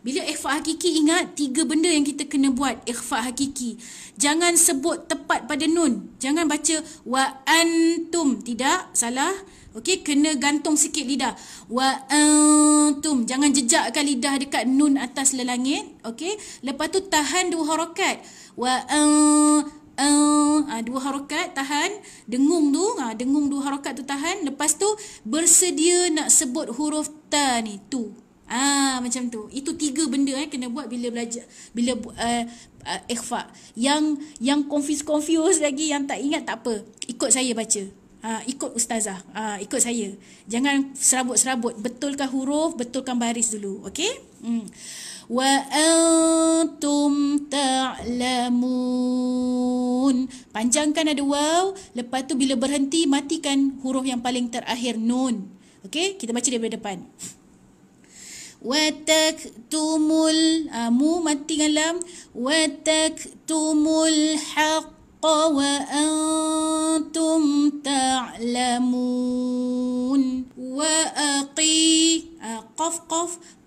Bila ikhfa hakiki, ingat 3 benda yang kita kena buat ikhfa hakiki. Jangan sebut tepat pada nun. Jangan baca wa antum, tidak, salah. Okey, kena gantung sikit lidah. Wa antum. Jangan jejakkan lidah dekat nun atas lelangit. Okey. Lepas tu tahan 2 harakat. Wa 2 harakat tahan. Dengung tu. Dengung 2 harakat tu tahan. Lepas tu bersedia nak sebut huruf ta ni. Tu. Macam tu. Itu 3 benda kena buat bila belajar. Bila ikhfa. Yang confuse lagi, yang tak ingat tak apa. Ikut saya baca. Ikut ustazah. Ikut saya. Jangan serabut-serabut. Betulkan huruf, betulkan baris dulu. Okey? Wa antum ta'lamun. Panjangkan ada waw. Lepas tu bila berhenti, matikan huruf yang paling terakhir, nun. Okey? Kita baca daripada depan. Wa taktumul. Mu mati dengan lam. Wa taktumul haqq wa antum ta'lamun. Wa aqi.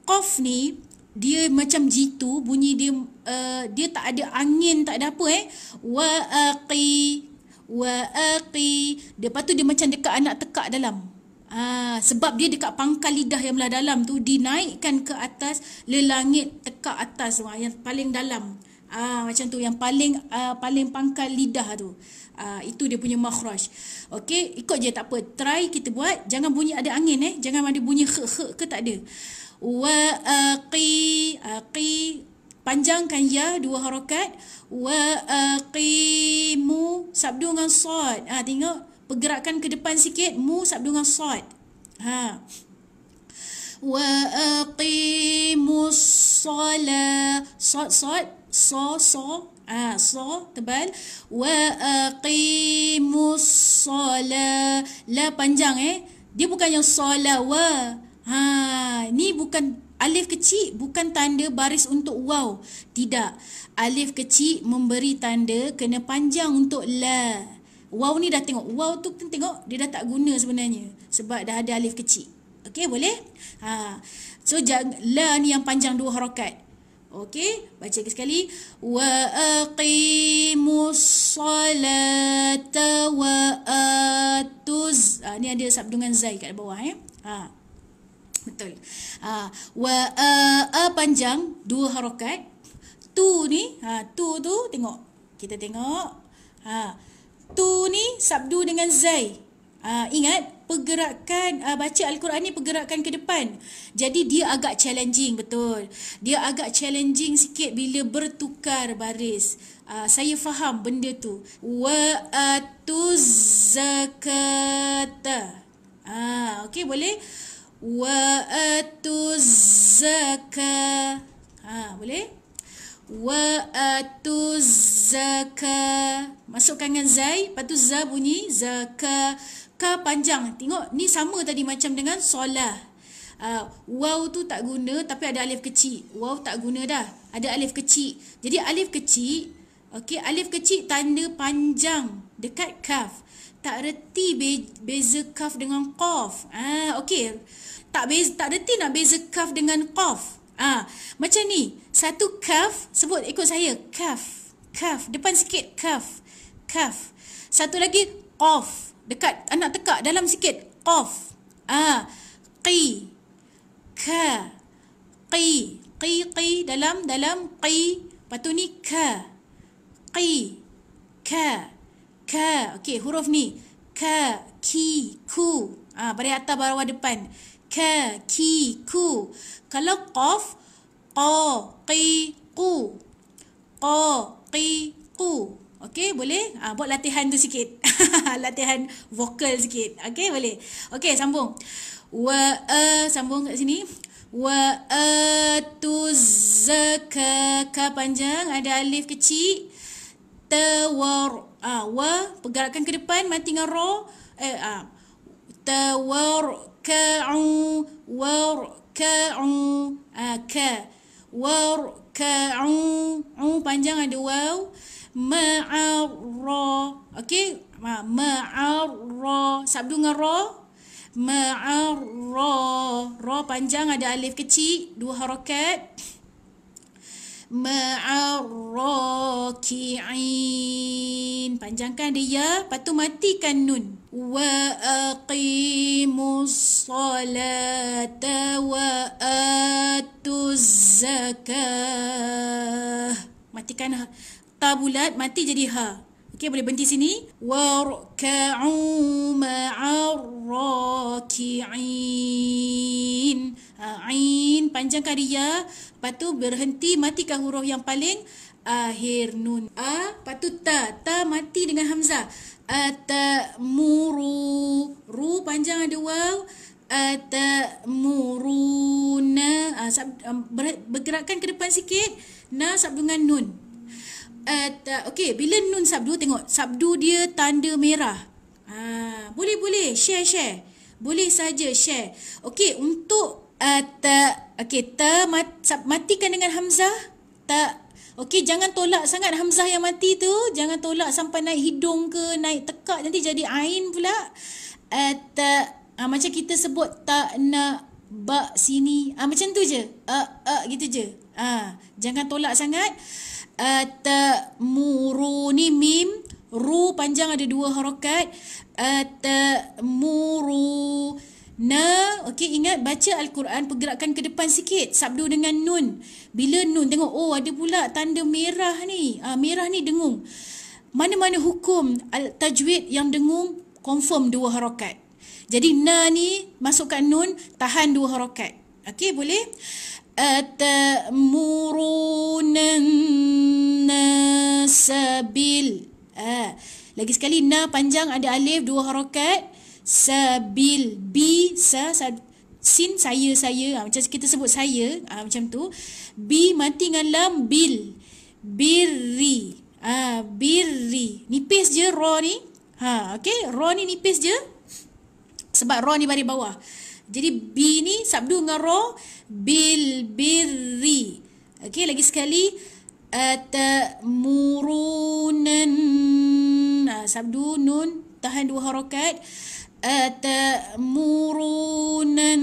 Qaf ni dia macam jitu, bunyi dia dia tak ada angin, tak ada apa Wa aqi. Lepas tu dia macam dekat anak tekak dalam. Sebab dia dekat pangkal lidah yang belah dalam tu, dinaikkan ke atas lelangit tekak atas yang paling dalam. Macam tu, yang paling pangkal lidah tu. Itu dia punya makhraj. Okey, ikut je, tak apa. Try kita buat. Jangan bunyi ada angin Jangan ada bunyi kh ke, tak ada. Wa aqi. Panjangkan ya 2 harakat. Wa aqimu. Sabdu dengan sad. Tengok, pergerakan ke depan sikit. Mu sabdu dengan sad. Wa aqimus salat. Sad. So tebal. Wa aqimus salat. La panjang Dia bukan yang salawa. Ni bukan alif kecil, bukan tanda baris untuk waw. Tidak. Alif kecil memberi tanda kena panjang untuk la. Waw ni dah tengok. Waw tu tengok dia dah tak guna sebenarnya sebab dah ada alif kecil. Okey, boleh? So la ni yang panjang 2 harakat. Okey, baca lagi sekali. Wa aqimus salata wa atuz. Ni ada sabdungan zai kat bawah betul. Wa panjang 2 harakat. Tu ni, tu tengok. Kita tengok. Tu ni sabdu dengan zai. Ingat pergerakan baca Al-Quran ni pergerakan ke depan. Jadi dia agak challenging, betul. Dia agak challenging sikit bila bertukar baris. Saya faham benda tu. Wa atuz zakata. Okey, boleh? Wa atuz zakah. Boleh? Wa atuz zakah. Masukkan dengan zai, lepas tu za bunyi zakah. Ka panjang. Tengok, ni sama tadi macam dengan solah. Waw tu tak guna tapi ada alif kecil. Waw tak guna dah. Ada alif kecil. Jadi alif kecil, okey, alif kecil tanda panjang dekat kaf. Tak reti beza kaf dengan qaf. Okey. Tak reti nak beza kaf dengan qaf. Macam ni. Satu kaf, sebut ikut saya. Kaf. Kaf. Depan sikit kaf. Kaf. Satu lagi qaf. Dekat anak tekak dalam sikit. Qaf. Qi. Ka. Qi. Qi dalam qi. Lepas tu ni ka. Qi. Ka. Ka. Okey, huruf ni. Ka, ki, ku. Baris atas bawah depan. Ka, ki, ku. Kalau qaf, qa, qi, qu. Qa, qi, qu. Okey, boleh? Buat latihan tu sikit. Latihan vokal sikit. Okey, boleh? Okey, sambung. Sambung kat sini. Wa atuz zakah. Ka panjang, ada alif kecil. Tawar. Wa, pergerakan ke depan, mati dengan ra. Tawarka'u. Warka'u. Ka. Warka'u. Panjang ada waw. Ma'arra. Okey, ma'arra. Sabdu dengan ra. Ma'arra. Ra panjang ada alif kecil, 2 harakat. Ma'arraki'in. Panjangkan dia, lepas tu matikan nun. Wa aqimus salata wa atuz zakah. Matikan ta bulat, mati jadi ha. Okey, boleh berhenti sini. Warka'u ma'arraki'in. Ain, panjangkan dia. Lepas tu berhenti, matikan huruf yang paling akhir nun. Lepas tu ta. Ta mati dengan hamzah. Atamuru. Ru panjang ada waw. Atamuruna. Bergerakkan ke depan sikit. Na sabdu dengan nun. Okey, bila nun sabdu, tengok sabdu dia tanda merah. Boleh share. Boleh saja share. Okey, untuk okey, matikan dengan hamzah. Ta. Okey, jangan tolak sangat hamzah yang mati tu. Jangan tolak sampai naik hidung ke, naik tekak, nanti jadi ain pula. Macam kita sebut tak nak ba sini. Macam tu je. Gitu je. Jangan tolak sangat. Atamuru ni mim, ru panjang ada 2 harakat. Atamuru na. Okey, ingat baca Al-Quran pergerakan ke depan sikit, sabdu dengan nun. Bila nun tengok, ada pula tanda merah ni. Merah ni dengung. Mana-mana hukum tajwid yang dengung confirm 2 harakat. Jadi na ni masukkan nun, tahan 2 harakat. Okey, boleh? Atamurunan nasabil. Lagi sekali, na panjang ada alif 2 harakat. Sabil. Bi sin saya. Macam kita sebut saya, macam tu. Bi mati dengan lam. Bil. Birri. Birri. Nipis je ra ni. Okey, ra ni nipis je. Sebab ra ni baris bawah. Jadi bi ni sabdu dengan ra. Bil birri. Okey, lagi sekali. Atamurunan. Sabdu nun, tahan 2 harakat. Atamurunan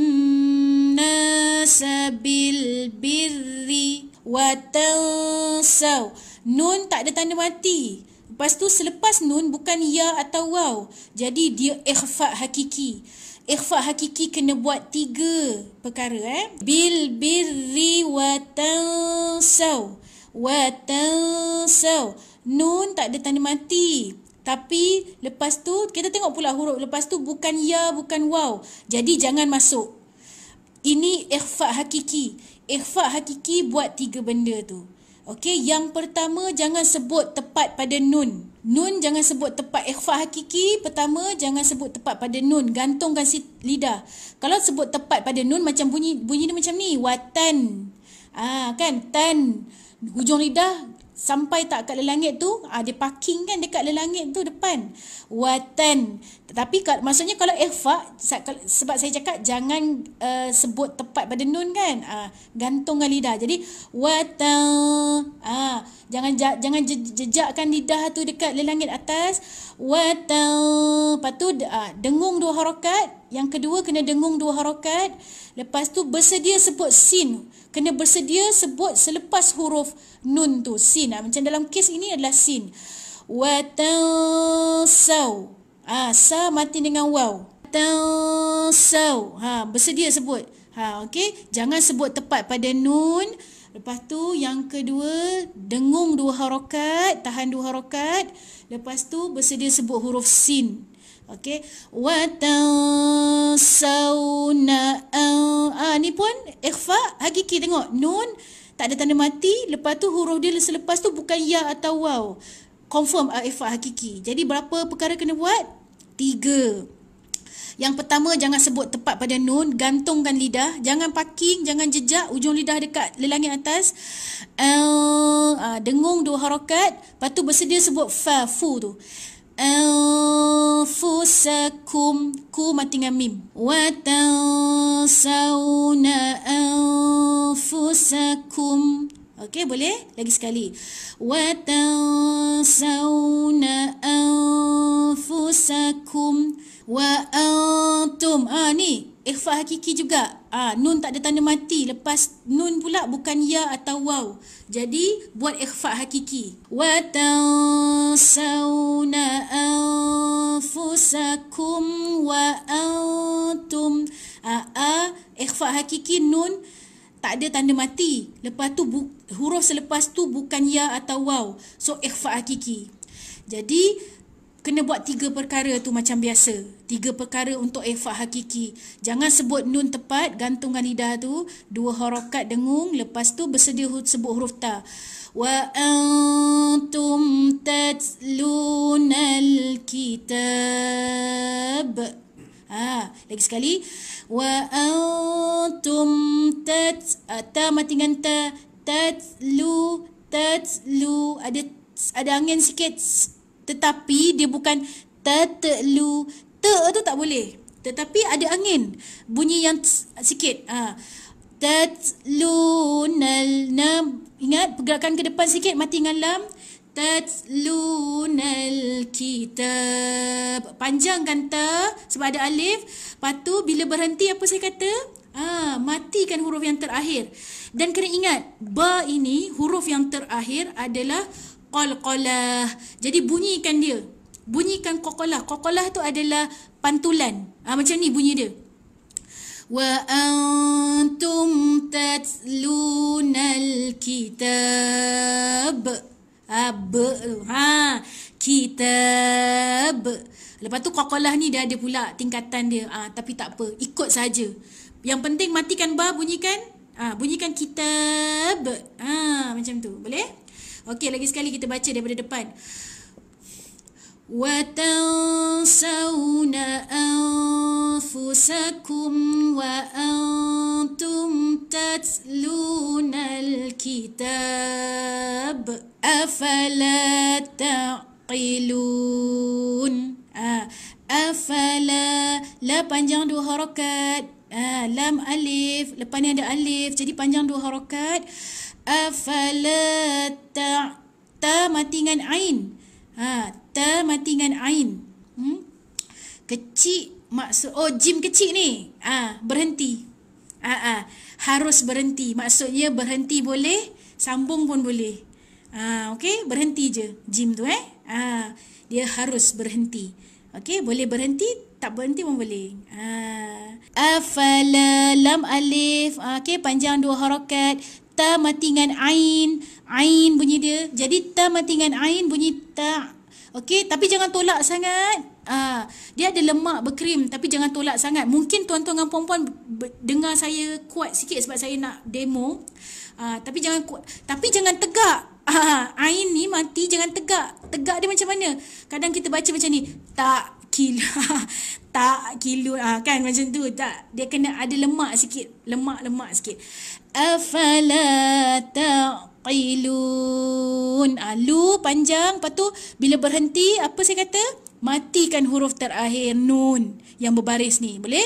nasa bil birri wa tansaw. Nun tak ada tanda mati. Lepas tu selepas nun bukan ya atau waw. Jadi dia ikhfa hakiki. Ikhfa hakiki kena buat 3 perkara. Bil birri wa tansaw. Wa tansaw. Nun tak ada tanda mati. Tapi lepas tu kita tengok pula huruf lepas tu bukan ya bukan waw. Jadi jangan masuk. Ini ikhfa hakiki. Ikhfa hakiki buat 3 benda tu. Okey, yang pertama jangan sebut tepat pada nun. Nun jangan sebut tepat. Ikhfa hakiki pertama jangan sebut tepat pada nun. Gantungkan lidah. Kalau sebut tepat pada nun macam bunyi dia macam ni. Watan. Kan tan. Hujung lidah sampai tak kat lelangit tu, dia parking kan dekat lelangit tu depan. Watan. Tetapi maksudnya kalau ikhfa, sebab saya cakap jangan sebut tepat pada nun kan. Gantungkan lidah. Jadi watan. Jangan jejakkan lidah tu dekat lelangit atas. Watan. Lepas tu dengung 2 harakat. Yang kedua kena dengung 2 harakat. Lepas tu bersedia sebut sin. Kena bersedia sebut selepas huruf nun tu. Sin. Macam dalam kes ini adalah sin. Watansaw. Sa mati dengan waw. Watansaw. Bersedia sebut. Okey. Jangan sebut tepat pada nun. Lepas tu yang kedua, dengung 2 harakat. Tahan 2 harakat. Lepas tu bersedia sebut huruf sin. Okey, watansawna. Ni pun ikhfa hakiki. Tengok nun tak ada tanda mati, lepas tu huruf dia selepas tu bukan ya atau waw. Confirm ikhfa hakiki. Jadi berapa perkara kena buat? 3. Yang pertama jangan sebut tepat pada nun, gantungkan lidah, jangan parking, jangan jejak ujung lidah dekat lelangit atas. Dengung 2 harakat, lepas tu bersedia sebut fu tu. Anfusakum. Ku mati dengan mim. Wa tansawna anfusakum. Okey, boleh? Lagi sekali. Wa tansawna anfusakum wa antum. Ni ikhfa hakiki juga. Nun tak ada tanda mati. Lepas nun pula bukan ya atau waw. Jadi buat ikhfa hakiki. Wa tansawna anfusakum wa antum. Ikhfa hakiki nun tak ada tanda mati. Lepas tu huruf selepas tu bukan ya atau waw. So ikhfa hakiki. Jadi kena buat 3 perkara tu macam biasa. 3 perkara untuk ikhfa hakiki. Jangan sebut nun tepat, gantungkan lidah tu, 2 harakat dengung, lepas tu bersedia sebut huruf ta. Wa antum tatlunal kitab. Lagi sekali. Wa antum ta mati dengan ta, tatlu. Ada angin sikit. Tetapi dia bukan tatlu. Tu tak boleh. Tetapi ada angin. Bunyi yang sikit. Tatlunal. Ingat pergerakan ke depan sikit, mati dengan lam. Tatlunal kitab. Panjangkan ta sebab ada alif. Lepas tu bila berhenti apa saya kata? Matikan huruf yang terakhir. Dan kena ingat, ba ini huruf yang terakhir adalah qalqalah. Jadi bunyikan dia. Bunyikan qalqalah. Qalqalah tu adalah pantulan. Macam ni bunyi dia. Wa antum tatlunal kitab. Kitab. Lepas tu qalqalah ni dia ada pula tingkatan dia. Tapi tak apa, ikut saja. Yang penting matikan ba, bunyikan bunyikan kitab. Macam tu. Boleh? Okey, lagi sekali kita baca daripada depan. Wa tansawna anfusakum wa antum tatlunal kitab. Afala taqilun. Afala. La panjang 2 harakat. Lam alif. Lepas ni ada alif. Jadi panjang 2 harakat. Afala ta mati dengan ain. Ta mati dengan ain. Kecil maksud jim kecil ni. Berhenti. Harus berhenti. Maksudnya berhenti boleh, sambung pun boleh. Okey, berhenti je jim tu dia harus berhenti. Okey, boleh berhenti, tak berhenti pun boleh. Afala lam alif. Okey, panjang 2 harakat. Ta mati dengan ain. Ain bunyi dia. Jadi ta mati dengan ain bunyi ta. Okey, tapi jangan tolak sangat. Dia ada lemak berkrim, tapi jangan tolak sangat. Mungkin tuan-tuan dan puan-puan dengar saya kuat sikit sebab saya nak demo. Tapi jangan kuat, tapi jangan tegak. Ain ni mati, jangan tegak. Tegak dia macam mana? Kadang kita baca macam ni, tak kilo. Tak kilo kan macam tu. Tak, dia kena ada lemak sikit, lemak sikit. Afala taqilun. Lu panjang, lepas tu bila berhenti apa saya kata? Matikan huruf terakhir nun yang berbaris ni. Boleh?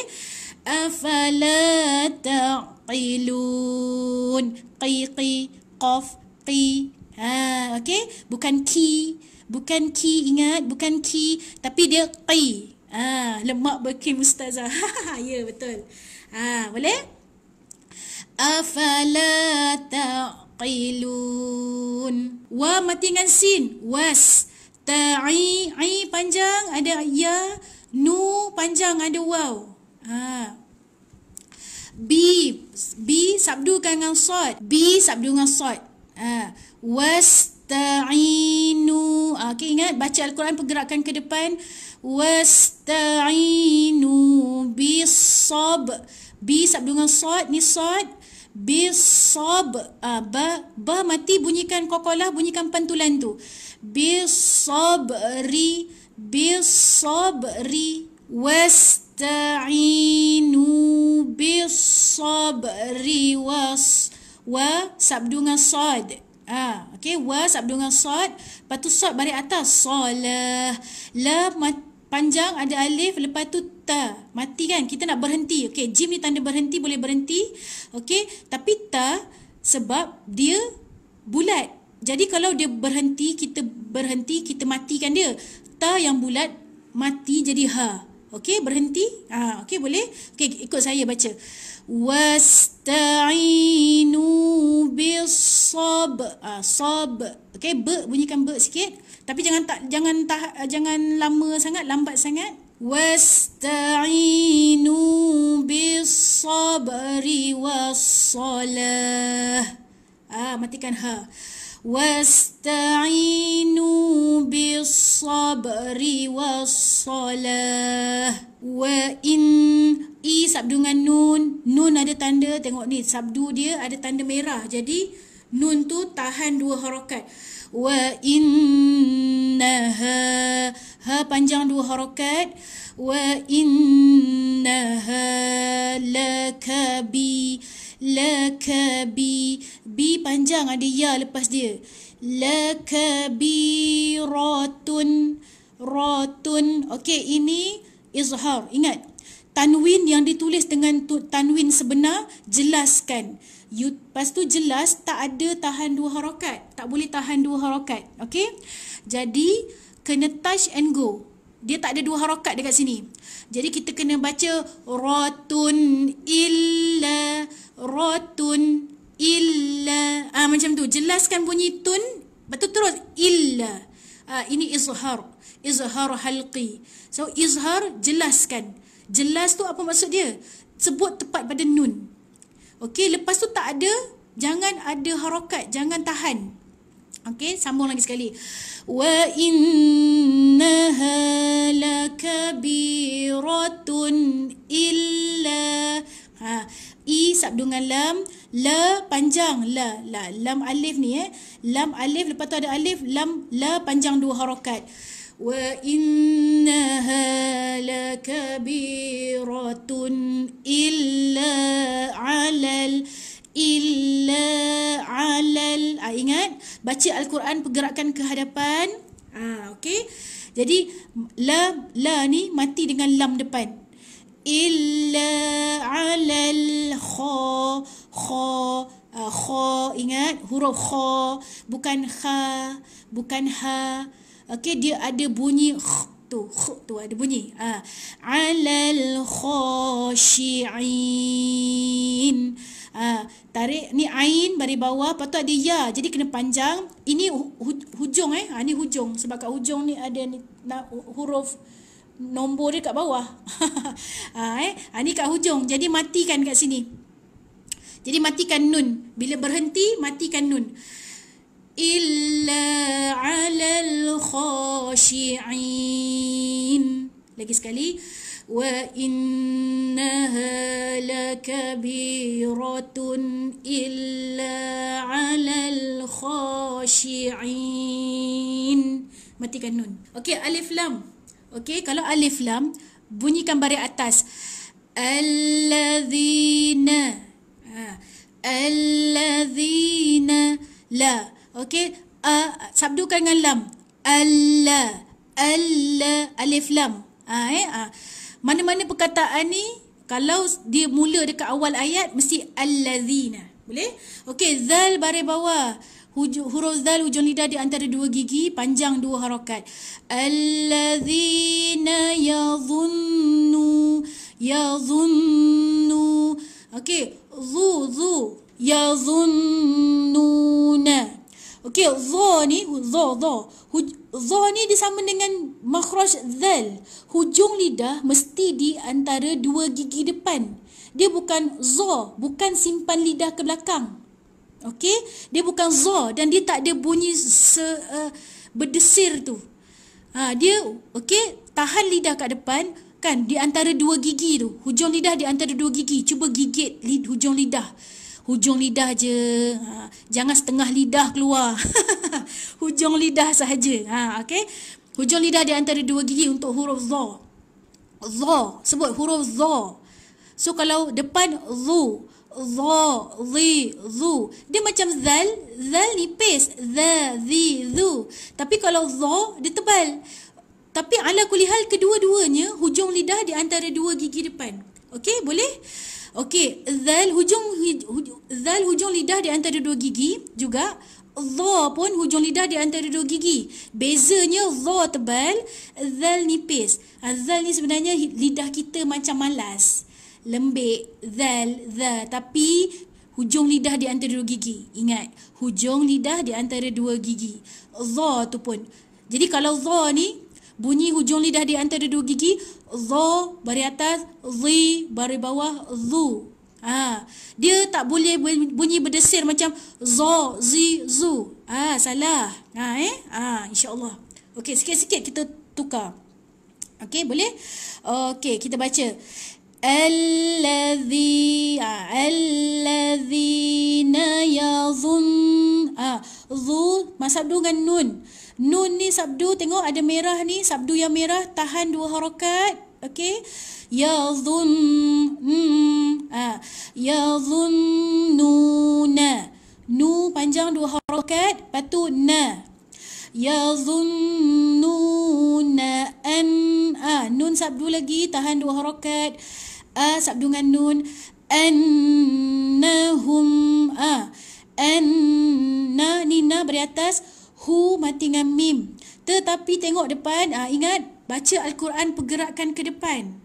Afala taqilun. Qi qaf qi. Okey, bukan ki, ingat, bukan ki, tapi dia qi. Lemak berkrim ustazah. Ya, betul. Boleh? Afala taqilun. Wa mati dengan sin. Was. Ta'i. Ai panjang ada ya. Nu panjang ada waw. B sabdukan dengan sod. B sabdu dengan sod. Wasta'inu. Okey, ingat baca Al-Quran pergerakan ke depan. Wasta'inu bisab. B sabdu dengan sod, ni sod. Bisab. Ba mati, bunyikan kokolah, bunyikan pantulan tu. Bisabri. Wasta'inu bisabri wa sabdu dengan sod. Okey, wa sabdu dengan sod, lepas tu sod balik atas. Salah. La panjang ada alif, lepas tu ta. Mati kan? Kita nak berhenti. Okey, jim ni tanda berhenti, boleh berhenti. Okey, tapi ta sebab dia bulat. Jadi kalau dia berhenti, kita matikan dia. Ta yang bulat mati jadi ha. Okey, berhenti. Okey, boleh? Okey, ikut saya baca. Wasta'inu bisab. Sab. Okey, bunyikan sikit. Tapi jangan lama sangat, lambat sangat. Wasta'inu bisabri wassalah. Matikan ha. Wasta'inu bis-sabri was-salah. Wa in. I sabdu dengan nun. Nun ada tanda, tengok ni sabdu dia ada tanda merah. Jadi nun tu tahan 2 harakat. Wa innaha. Ha panjang 2 harakat. Wa innaha lakabi. Lakabi. Bi panjang ada ya lepas dia. Lakabiratun. Ratun. Okey, ini izhar. Ingat, tanwin yang ditulis dengan tanwin sebenar, jelaskan. Lepas tu jelas tak ada tahan 2 harakat. Tak boleh tahan 2 harakat. Okey? Jadi kena touch and go. Dia tak ada 2 harakat dekat sini. Jadi kita kena baca ratun illa. Ratun illa. Macam tu. Jelaskan bunyi tun. Betul terus illa. Ini izhar. Izhar halqi. So izhar, jelaskan. Jelas tu apa maksud dia? Sebut tepat pada nun. Okey, lepas tu tak ada, jangan ada harakat, jangan tahan. Okey, sambung lagi sekali. Wa innaha lakabiratun illa. I sabdu dengan lam. La panjang. La. Lam alif ni Lam alif, lepas tu ada alif. Lam. La panjang 2 harakat. Wa innaha lakabiratun illa alal. Ingat, baca Al-Quran pergerakan ke hadapan. Okey. Jadi la ni mati dengan lam depan. Illa alal kha. Ingat, huruf kha, bukan kha, bukan ha. Okey, dia ada bunyi tu ada bunyi. Alal khashi'in. Tarik ni ain baris bawah, lepas tu ada ya. Jadi kena panjang. Ini hujung ni hujung. Sebab kat hujung ni ada ni, huruf nombor dia kat bawah. Ni kat hujung. Jadi matikan kat sini. Jadi matikan nun. Bila berhenti, matikan nun. Illa 'alal khashi'in. Lagi sekali. Wa innaha lakabiratun illa 'alal khashi'in. Matikan nun. Okey, alif lam. Okey, kalau alif lam bunyikan baris atas. Alladzina. Alladzina la. Okey, sabdukan dengan lam. Alla, alif lam. Mana-mana perkataan ni kalau dia mula dekat awal ayat mesti alladzina. Boleh? Okey, zal baris bawah. Huruf zal hujung lidah di antara dua gigi, panjang dua harakat. Alladzina yadhunnu. Okey, zu yadhunnuna. Okey, dha ni dia sama dengan makhraj zal. Hujung lidah mesti di antara dua gigi depan. Dia bukan za, bukan simpan lidah ke belakang. Okey, dia bukan za dan dia tak ada bunyi berdesir tu. Dia okey, tahan lidah kat depan kan di antara dua gigi tu. Hujung lidah di antara dua gigi. Cuba gigit hujung lidah. Hujung lidah je. Jangan setengah lidah keluar. Hujung lidah sahaja. Okey. Hujung lidah di antara dua gigi untuk huruf za. Za. Sebut huruf za. So kalau depan zu, za, zi, zu. Dia macam zal. Zal nipis. Za, zi, zu. Tapi kalau za, dia tebal. Tapi ala kulli hal kedua-duanya hujung lidah di antara dua gigi depan. Okey, boleh? Okey, zal hujung lidah di antara dua gigi juga. Za pun hujung lidah di antara dua gigi. Bezanya za tebal, zal nipis. Zal ni sebenarnya lidah kita macam malas. Lembik, zal, za. Tapi hujung lidah di antara dua gigi. Ingat, hujung lidah di antara dua gigi. Za tu pun. Jadi kalau za ni bunyi hujung lidah di antara dua gigi, za baris atas, zi baris bawah, zu. Dia tak boleh bunyi berdesir macam za, zi, zu. Salah. InsyaAllah. Okey, sikit-sikit kita tukar. Okey, boleh? Okey, kita baca. Alladzina yazun. Zu sabdu dengan nun. Nun ni sabdu, tengok ada merah ni, sabdu yang merah tahan dua harakat. Okey. Yazunnuna. Nu panjang dua harakat, lepas tu na. Yazunnuna an. Nun sabdu lagi tahan dua harakat. Sabdu dengan nun. Annahum. Anna ni na beri atas. Hu mati dengan mim. Tetapi tengok depan, ingat baca Al-Quran pergerakan ke depan.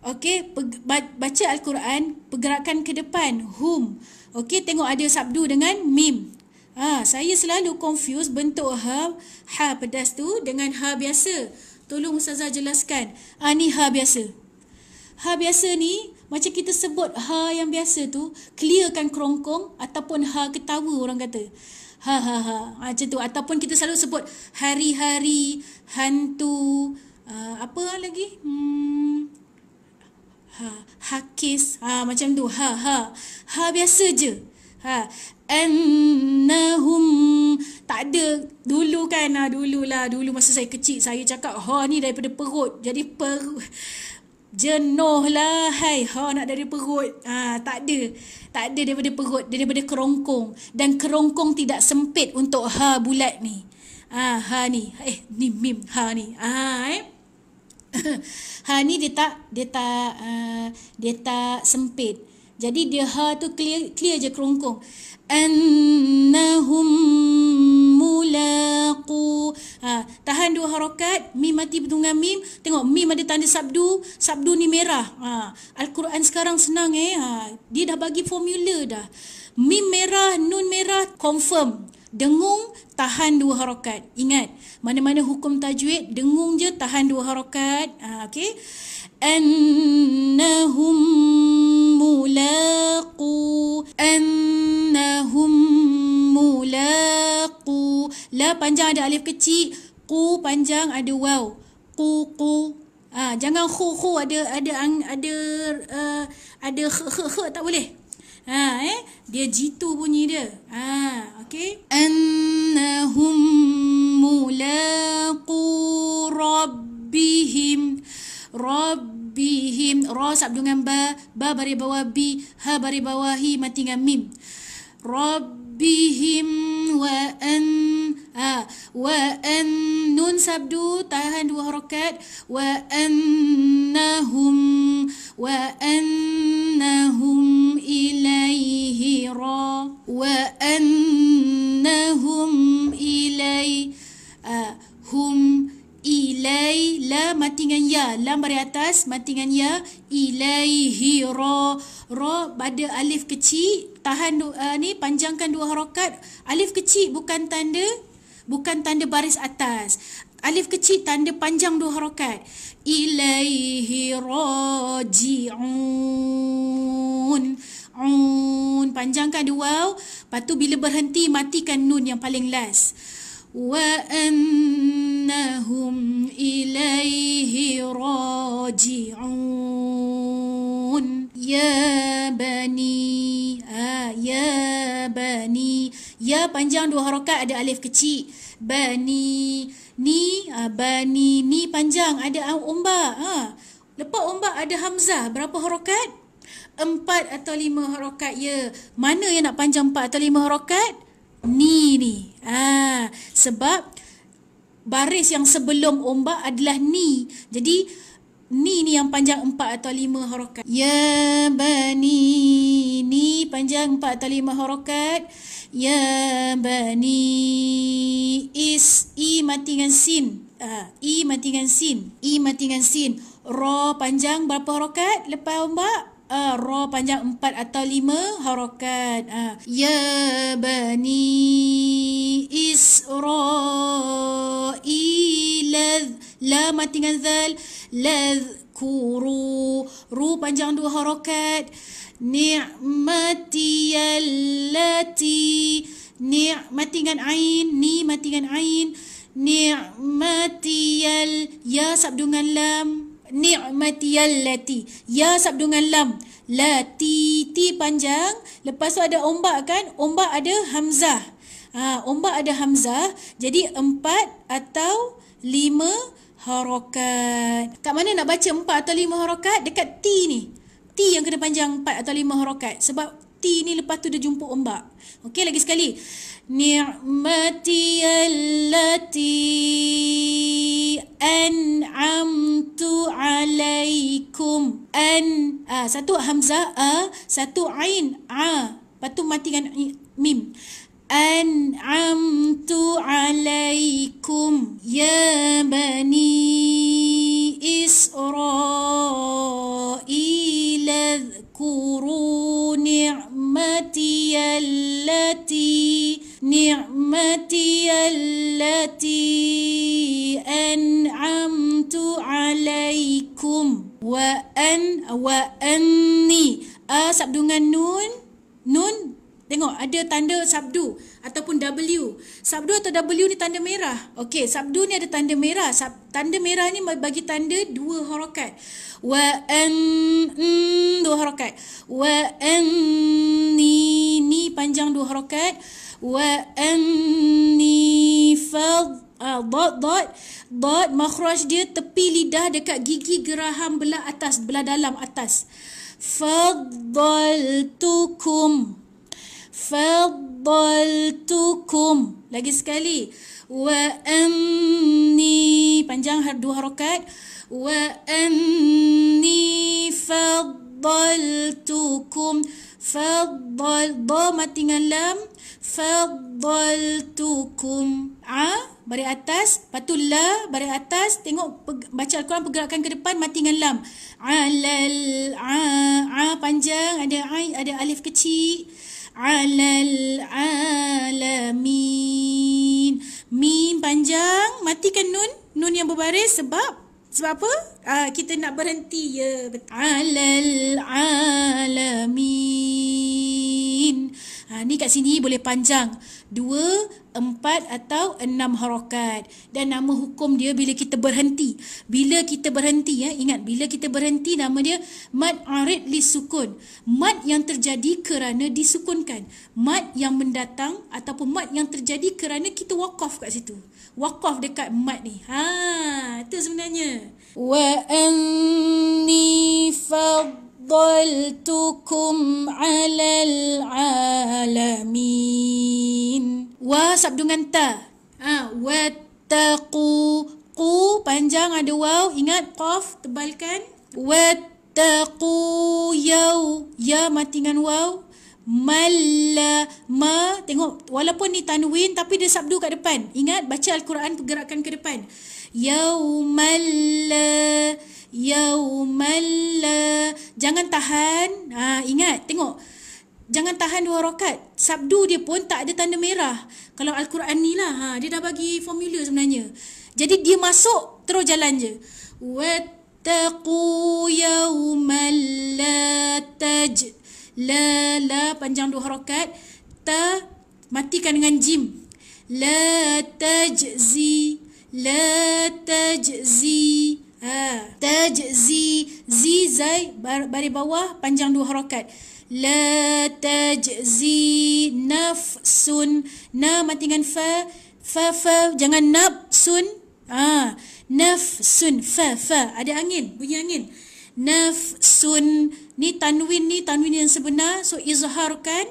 Okey, baca Al-Quran pergerakan ke depan. Hum. Okey, tengok ada sabdu dengan mim. Saya selalu confuse bentuk ha pedas tu dengan ha biasa. Tolong Ustazah jelaskan. Ni ha biasa. Ha biasa ni macam kita sebut ha yang biasa tu, clearkan kerongkong ataupun ha ketawa orang kata. Macam tu. Ataupun kita selalu sebut hari-hari, hantu, apa lagi? Hakis. Macam tu. Ha biasa je. Annahum. Tak ada. Dulu kan, dulu masa saya kecil, saya cakap ha ni daripada perut. Jadi jenuh lah, hai, nak dari perut. Tak ada daripada perut, daripada kerongkong. Dan kerongkong tidak sempit untuk ha bulat ni. Ha ni, ni mim, ha ni. Ha ni dia tak sempit. Jadi dia ha tu clear je kerongkong. Annahum mulaqu. Tahan 2 harakat, mim mati bertemu dengan mim. Tengok mim ada tanda sabdu, sabdu ni merah. Al-Quran sekarang senang dia dah bagi formula dah. Mim merah, nun merah, confirm. Dengung, tahan 2 harakat. Ingat, mana-mana hukum tajwid, dengung je, tahan 2 harakat. Okey. Annahum mulaqu. Annahum mulaqu. La panjang ada alif kecil, qu panjang ada waw. Qu. Jangan khu ada kh tak boleh. Dia jitu bunyi dia. Okey. Annahum mulaqu rabbihim. Ra sabdu dengan ba baris bawah bi, ha baris bawah hi mati dengan mim. Rabbihim wa an nun sabdu tahan 2 harakat, wa annahum ilaihi ra, wa annahum hum ilai, la mati dengan ya, lam baris atas mati dengan ya, ilaihi ra pada alif kecil, tahan ni panjangkan 2 harakat. Alif kecil bukan tanda baris atas. Alif kecil tanda panjang 2 harakat. Ilaihi raji'un. Panjangkan 2 waw. Lepas tu bila berhenti matikan nun yang paling last. Wa annahum ilaihi raji'un. Ya bani. Ya panjang 2 harakat ada alif kecil. Bani. Bani. Ni panjang ada ombak. Lepas ombak ada hamzah. Berapa harakat? 4 atau 5 harakat ya. Mana yang nak panjang 4 atau 5 harakat? Ni. Sebab baris yang sebelum ombak adalah ni. Jadi ni yang panjang 4 atau 5 harakat. Ya bani. Ni panjang 4 atau 5 harakat. Ya bani i mati dengan sin. I mati dengan sin. Ra panjang berapa harakat lepas ombak? Ra panjang 4 atau 5 harakat. Ya bani Israila. La mati dengan zal. Ladhkuru. Ru panjang 2 harakat. Ni'mati allati. Mati dengan ain. Ni mati dengan ain. Ni'mati ya sabdu dengan lam. Ni'mati allati. Ya sabdu dengan lam. Lati. Ti panjang. Lepas tu ada ombak kan? Ombak ada hamzah. Ombak ada hamzah. Jadi 4 atau 5 harakat. Kat mana nak baca 4 atau 5 harakat? Dekat T ni. T yang kena panjang 4 atau 5 harakat. Sebab T ni lepas tu dia jumpa ombak. Okey, lagi sekali. Ni'mati allati an'amtu alaikum. Satu hamzah satu ain lepas tu mati dengan mim. An'amtu alaikum ya bani Israila dhkuru ni'mati allati an'amtu alaikum. Wa anni sabdu dengan nun. Tengok ada tanda sabdu ataupun W. Sabdu atau W ni tanda merah. Okey, sabdu ni ada tanda merah. Tanda merah ni bagi tanda 2 harakat. Wa 2 harakat. Wa ni panjang 2 harakat. Wa anni dot makhraj dia tepi lidah dekat gigi geraham belah atas, belah dalam atas. Faddaltukum. Lagi sekali. Wa anni panjang 2 harakat. Wa anni faddaltukum. Dha mati dengan lam. Faddaltukum. Baris atas. Lepas tu la baris atas. Tengok baca Al-Quran pergerakan ke depan mati dengan lam. Alal panjang, ada alif kecil. Alal alamin. Mim panjang, matikan nun yang berbaris sebab apa? Kita nak berhenti ya. Alal alamin. Ni kat sini boleh panjang 2, 4 atau 6 harakat. Dan nama hukum dia bila kita berhenti. Bila kita berhenti ingat bila kita berhenti nama dia mad arid li sukun. Mad yang terjadi kerana disukunkan. Mad yang mendatang ataupun mad yang terjadi kerana kita wakaf kat situ. Wakaf dekat mad ni. Itu sebenarnya. Wa anni faddaltukum alal alamin. Wa sabdungan ta. Wattaqu. Qu panjang ada waw. Ingat qaf tebalkan. Wattaqu yaw. Ya mati dengan waw. Malla ma. Tengok walaupun ni tanwin tapi dia sabdu kat depan. Ingat baca Al-Quran pergerakan ke depan. Yaumalla. Jangan tahan. Ingat tengok. Jangan tahan 2 harakat. Sabdu dia pun tak ada tanda merah. Kalau Al-Quran ni lah. Dia dah bagi formula sebenarnya. Jadi dia masuk terus jalan je. Wattaqu yawman la La panjang 2 harakat. Ta matikan dengan jim. La tajzi. Tajzi. Zi zai baris bawah panjang 2 harakat. La tajzi nafsun. Na mati dengan fa. Fa jangan nafsun. Nafsun fa ada angin, bunyi angin. Nafsun ni tanwin yang sebenar, so izharkan.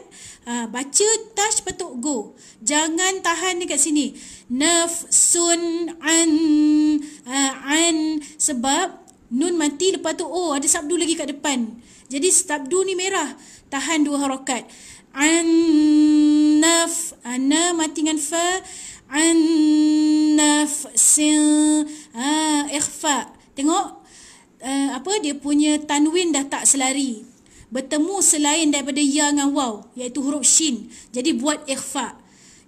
Baca touch patut go. Jangan tahan dekat sini. Nafsun an sebab nun mati lepas tu ada sabdu lagi kat depan. Jadi sabdu ni merah. Tahan 2 harakat. Ana mati dengan fa. Nafsin. Ikhfa. Tengok dia punya tanwin dah tak selari. Bertemu selain daripada ya dengan waw, iaitu huruf shin. Jadi buat ikhfa.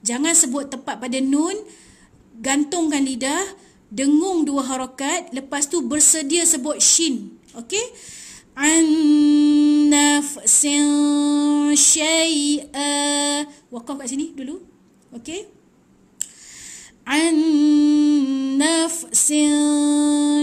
Jangan sebut tepat pada nun. Gantungkan lidah, dengung 2 harakat, lepas tu bersedia sebut shin. Okey? An nafsin syai'a. Wakaf kat sini dulu. Okey? An nafsin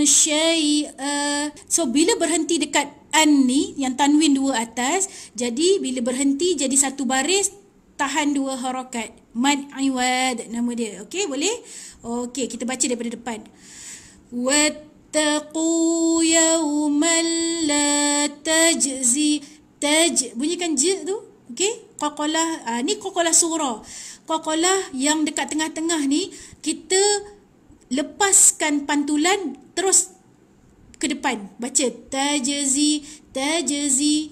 syai'a. So bila berhenti dekat an ni yang tanwin 2 atas, jadi bila berhenti jadi satu baris, tahan 2 harakat. Mad iwad nama dia. Okey, boleh? Okey, kita baca daripada depan. Wattaqu yawman la tajzi. Bunyikan j tu. Okey? Qaqalah, ni qaqalah surah. Qaqalah yang dekat tengah-tengah ni kita lepaskan pantulan terus ke depan. Baca tajzi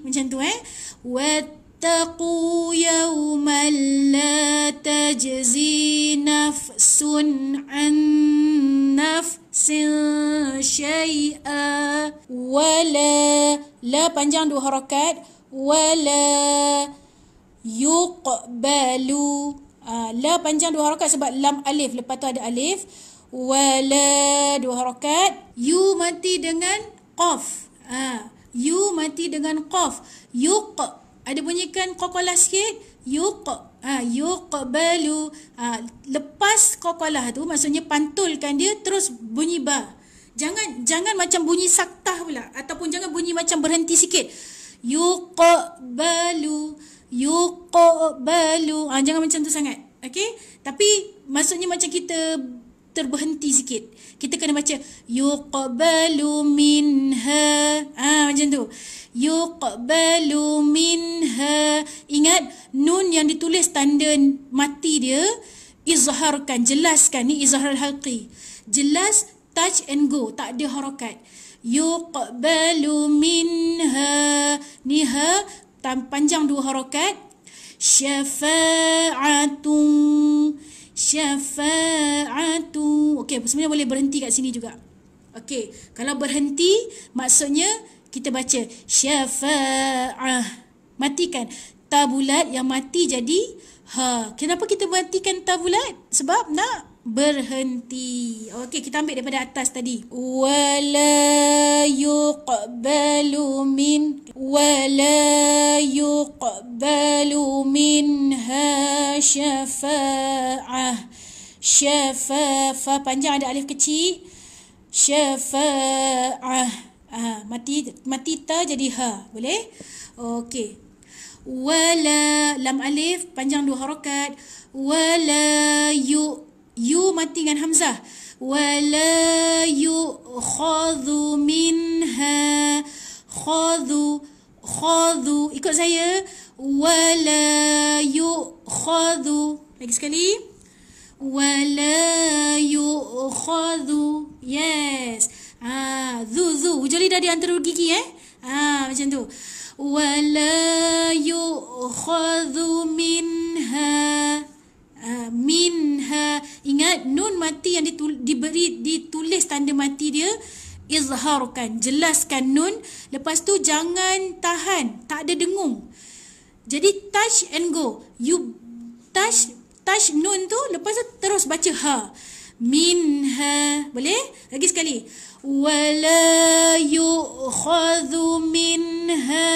macam tu Wattaqu yawman la tajzi nafsun an nafsin syai'a wala. La panjang 2 harakat. Wala yuqbalu. La panjang 2 harakat sebab lam alif, lepas tu ada alif. Wala 2 harakat. You mati dengan qaf. You mati dengan qaf. Yuq ada bunyikan qaqalah sikit. Yuq. Yuqbalu. Lepas qaqalah tu maksudnya pantulkan dia terus bunyi ba. Jangan macam bunyi saktah pula, ataupun jangan bunyi macam berhenti sikit. Yuqbalu. Jangan macam tu sangat. Okey? Tapi maksudnya macam kita terberhenti sikit. Kita kena baca yuqbalu minha. Macam tu. Yuqbalu minha. Ingat nun yang ditulis tanda mati dia izharkan, jelaskan. Ni izhar al-halqi. Jelas, touch and go, tak ada harakat. Yuqbalu minha. Ni ha panjang 2 harakat. Syafa'atun. Syafa'atun. Okey, sebenarnya boleh berhenti kat sini juga. Okey, kalau berhenti maksudnya kita baca syafa'ah. Matikan ta bulat yang mati jadi ha. Kenapa kita matikan ta bulat? Sebab nak berhenti. Okey, kita ambil daripada atas tadi. Wala yuqbalu minha syafa'ah. Fa panjang ada alif kecil. Syafa'ah. Mati ta jadi ha. Boleh? Okey. Wala lam alif panjang 2 harakat. Wala yu mati dengan hamzah. Wala yu'khadhu minha. Khadhu ikut saya. Wala yu'khadhu. Lagi sekali. Wala yu'khadhu. Yes. Zu hujung lidah di antara gigi macam tu. Wala yu'khadhu minha. Minha. Ingat nun mati yang ditulis tanda mati dia izharkan, jelaskan nun. Lepas tu jangan tahan, tak ada dengung. Jadi touch and go. You touch nun tu, lepas tu terus baca ha. Minha. Boleh? Lagi sekali. Wala yu'khadhu minha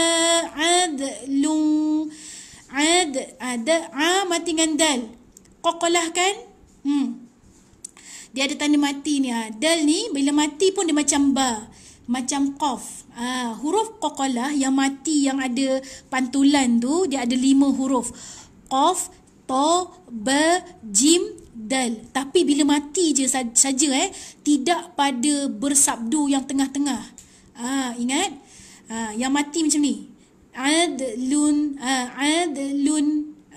adlun. Mati dengan dal. Qaqalah kan? Dia ada tanda mati ni. Dal ni bila mati pun dia macam ba, macam qaf. Huruf qaqalah yang mati yang ada pantulan tu dia ada 5 huruf. Qaf, ta, ba, jim, dal. Tapi bila mati je saja tidak pada bersabdu yang tengah-tengah. Ingat? Yang mati macam ni. Adlun.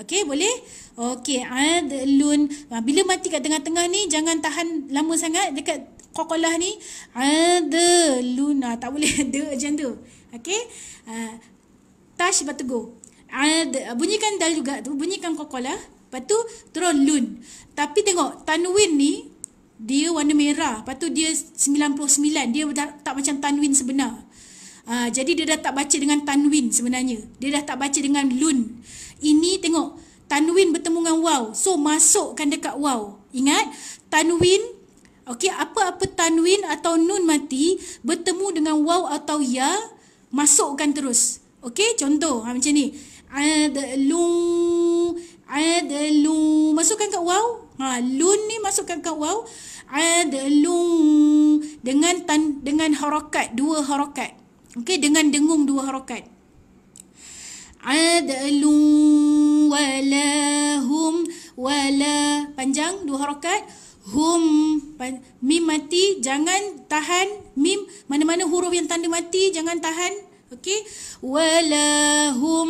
Okey, boleh? Okey, adlun. Bila mati kat tengah-tengah ni jangan tahan lama sangat dekat qaqalah ni. Adlun. Tak boleh ada macam tu. Okey? Tash lepas tu go. Bunyikan dal juga tu, bunyikan qaqalah. Lepas tu terus lun. Tapi tengok tanwin ni dia warna merah. Lepas tu dia 99. Dia tak macam tanwin sebenar. Jadi dia dah tak baca dengan tanwin sebenarnya. Dia dah tak baca dengan lun. Ini tengok tanwin bertemu dengan waw. So masukkan dekat waw. Ingat tanwin. Okey, apa-apa tanwin atau nun mati bertemu dengan waw atau ya, masukkan terus. Okey, contoh macam ni. Adlu. Masukkan kat waw. Lun ni masukkan kat waw. Adlu dengan harakat, 2 harakat. Okey, dengan dengung 2 harakat. Adlu walahum. Wala panjang 2 harakat. Hum mim mati, jangan tahan mim. Mana-mana huruf yang tanda mati jangan tahan. Okey. Walahum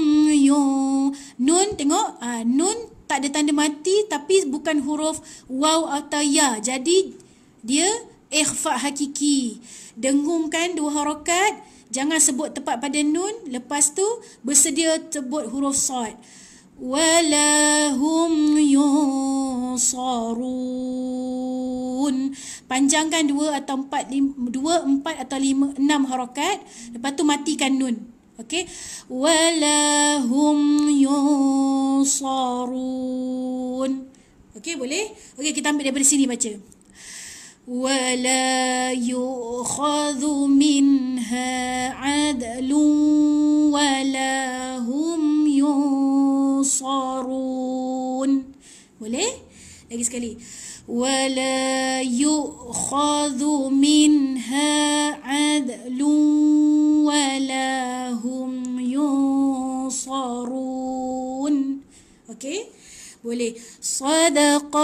nun, tengok nun tak ada tanda mati tapi bukan huruf waw atau ya. Jadi dia ikhfa hakiki. Dengungkan 2 harakat. Jangan sebut tepat pada nun. Lepas tu bersedia sebut huruf sad. Walahum yunsarun. Panjangkan 2 atau 4 atau 5 6 harakat. Lepas tu matikan nun. Okey. Walahum yunsarun. Okey, boleh? Okey, kita ambil daripada sini baca. ولا يؤخذ منها عدل ولا هم ينصرون. Boleh? Lagi sekali. ولا يؤخذ منها عدل ولا هم ينصرون. Okey? Boleh. Sadaqallah